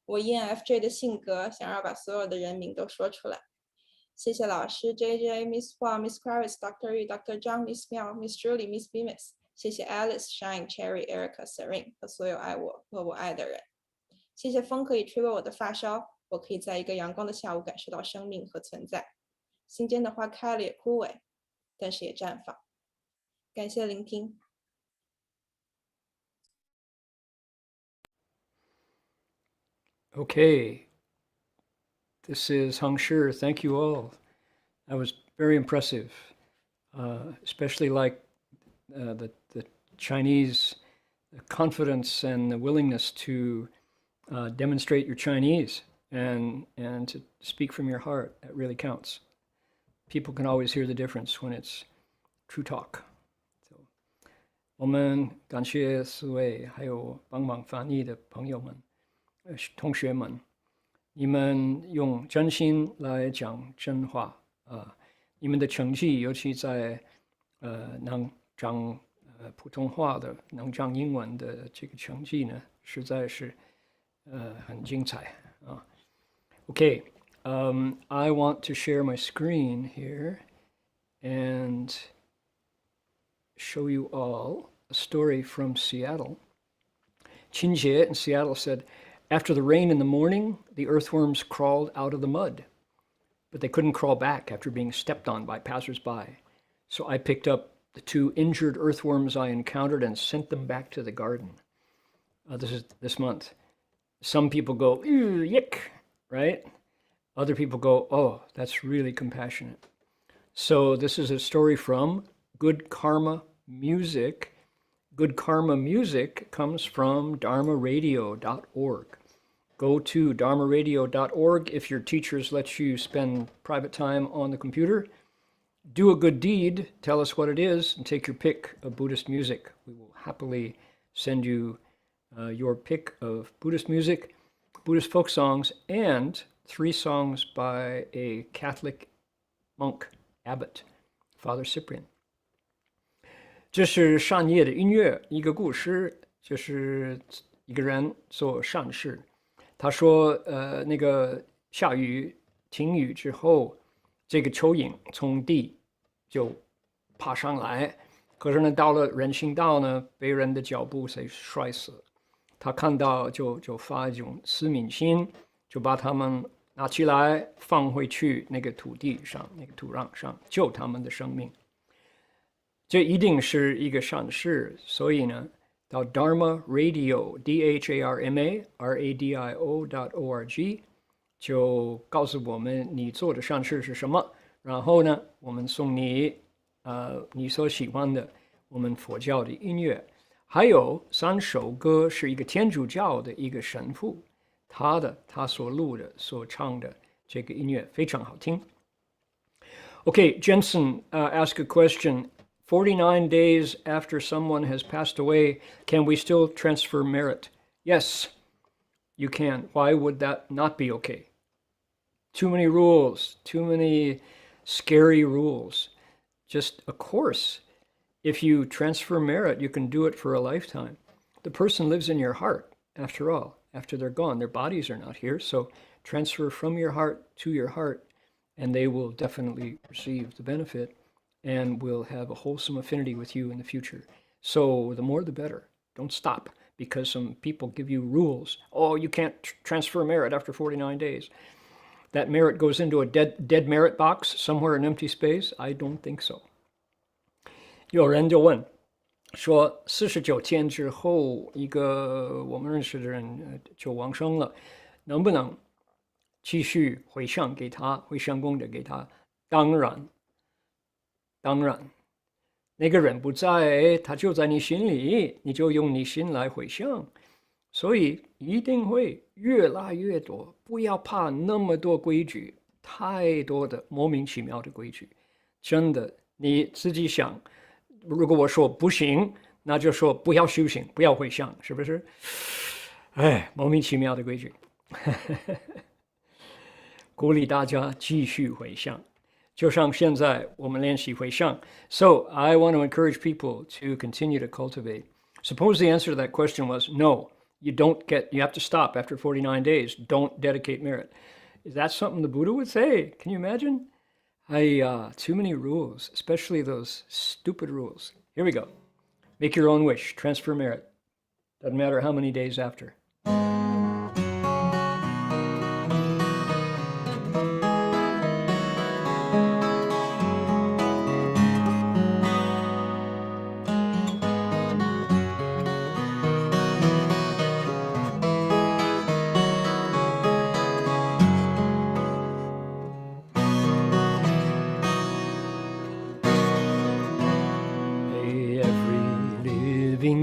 我 ENFJ 的性格想要把所有的人名都说出来。谢谢老师 JJ, Miss Wang, Miss Kravitz, Dr. Yu, Dr. Zhang, Miss Miao, Miss Julie, Miss Bemis. 谢谢 Alice, Shine, Cherry, Erica, Serene 和所有爱我和我爱的人。谢谢风可以吹过我的发梢，我可以在一个阳光的下午感受到生命和存在。心间的花开了也枯萎，但是也绽放。感谢聆听。Okay, this is Heng Sure. Thank you all. That was very impressive, especially like the Chinese confidence and the willingness to demonstrate your Chinese and to speak from your heart. That really counts. People can always hear the difference when it's true talk. 我们感谢4位还有帮忙翻译的朋友们。同学们，你们用真心来讲真话你们的成绩，尤其在能讲普通话的、能讲英文的这个成绩呢，实在是很精彩Okay, I want to share my screen here and show you all a story from Seattle. Qinjie in Seattle said, after the rain in the morning, the earthworms crawled out of the mud, but they couldn't crawl back after being stepped on by passers-by. So I picked up the 2 injured earthworms I encountered and sent them back to the garden. This is this month. Some people go, ew, yick, right? Other people go, oh, that's really compassionate. So this is a story from Good Karma Music. Good Karma Music comes from dharmaradio.org. go to dharmaradio.org if your teachers let you spend private time on the computer. Do a good deed, tell us what it is, and take your pick of Buddhist music. We will happily send you your pick of Buddhist music, Buddhist folk songs, and 3 songs by a Catholic monk, abbot, Father Cyprian. 这是善业的音乐，一个故事，就是一个人做善事。他说，那个下雨停雨之后，这个蚯蚓从地就爬上来，可是呢，到了人行道呢，被人的脚步给摔死。他看到就发一种怜悯心，就把他们拿起来放回去那个土地上，那个土壤上，救他们的生命。这一定是一个善事，所以呢，到 Dharma Radio DHARMA RADIO.org 就告诉我们你做的善事是什么，然后呢，我们送你你所喜欢的我们佛教的音乐，还有3首歌是一个天主教的一个神父他所录的所唱的这个音乐非常好听。Okay, Jensen asked a question. 49 days after someone has passed away, can we still transfer merit? Yes, you can. Why would that not be okay? Too many rules, too many scary rules. Just a course. If you transfer merit, you can do it for a lifetime. The person lives in your heart, after all. After they're gone, their bodies are not here. So transfer from your heart to your heart, and they will definitely receive the benefit and will have a wholesome affinity with you in the future. So the more the better. Don't stop because some people give you rules. Oh, you can't transfer merit after 49 days. That merit goes into a dead merit box somewhere in empty space? I don't think so. 有人就问说49天之后一个我们认识的人就往生了，能不能继续回向给他，回向功德给他？当然，那个人不在，他就在你心里，你就用你心来回向，所以一定会越来越多。不要怕那么多规矩，太多的莫名其妙的规矩，真的你自己想。如果我说不行，那就说不要修行，不要回向，是不是？哎，莫名其妙的规矩。鼓励大家继续回向。就像现在我们练习回向。So I want to encourage people to continue to cultivate. Suppose the answer to that question was no, you have to stop after 49 days. Don't dedicate merit. Is that something the Buddha would say? Can you imagine? Too many rules, especially those stupid rules. Here we go. Make your own wish. Transfer merit. Doesn't matter how many days after.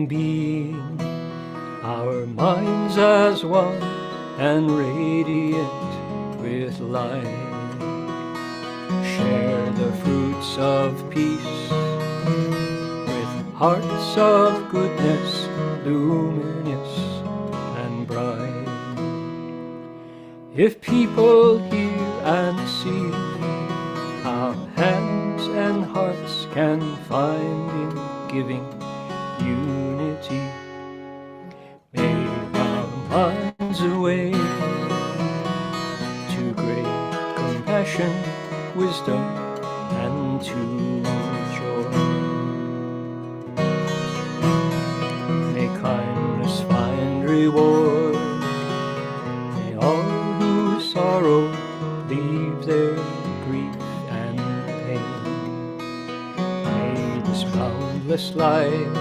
Being, our minds as one and radiant with light, share the fruits of peace with hearts of goodness, luminous and bright. If people hear and see how hands and hearts can find in giving unity, may our minds away to great compassion, wisdom, and to joy. May kindness find reward, may all who sorrow leave their grief and pain. May this boundless light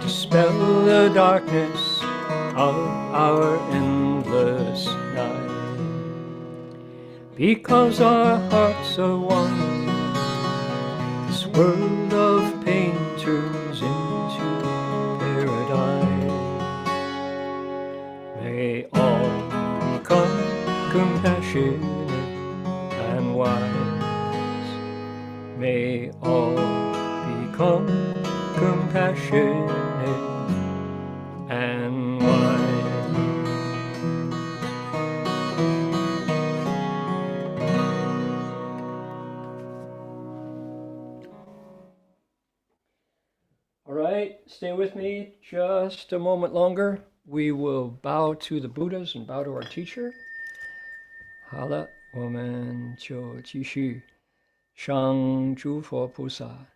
dispel the darkness of our endless night. Because our hearts are one, this world of pain turns into paradise. May all compassionate and wise. All right, stay with me just a moment longer. We will bow to the Buddhas and bow to our teacher. 好了，我们就继续向诸佛菩萨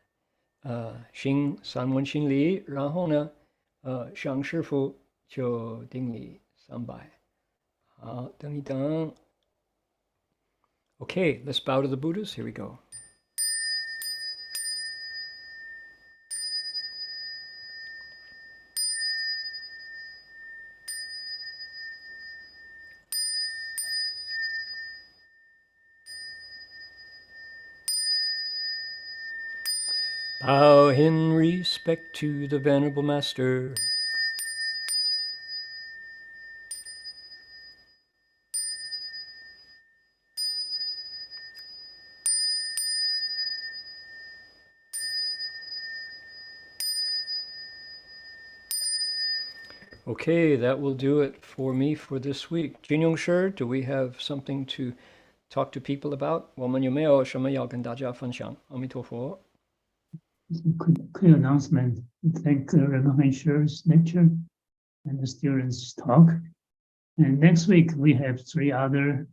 行三问心礼，然后呢，向师父就顶礼300。好，等一等。Okay, let's bow to the Buddhas. Here we go. Bow in respect to the Venerable Master. Okay, that will do it for me for this week. Heng Sure, do we have something to talk to people about? 我们有没有什么要跟大家分享？阿弥陀佛。Quick announcement. Thank Reverend Heng Sure's lecture and the students' talk. And next week we have 3 other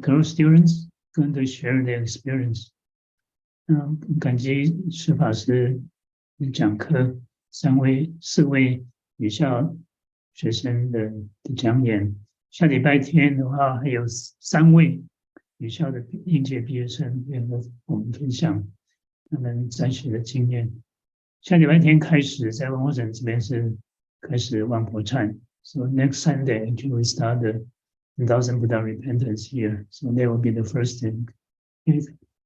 girl students going to share their experience. 感激释法师讲课4位女校学生的讲演。下礼拜天的话，还有3位女校的应届毕业生会和我们分享他们在学的经验。下礼拜天开始，在万佛城这边是开始万佛忏。So next Sunday, actually we start the 10,000 Buddha repentance here. So that will be the first thing.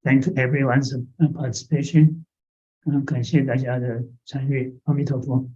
Thank everyone's participation. 感谢大家的参与。阿弥陀佛。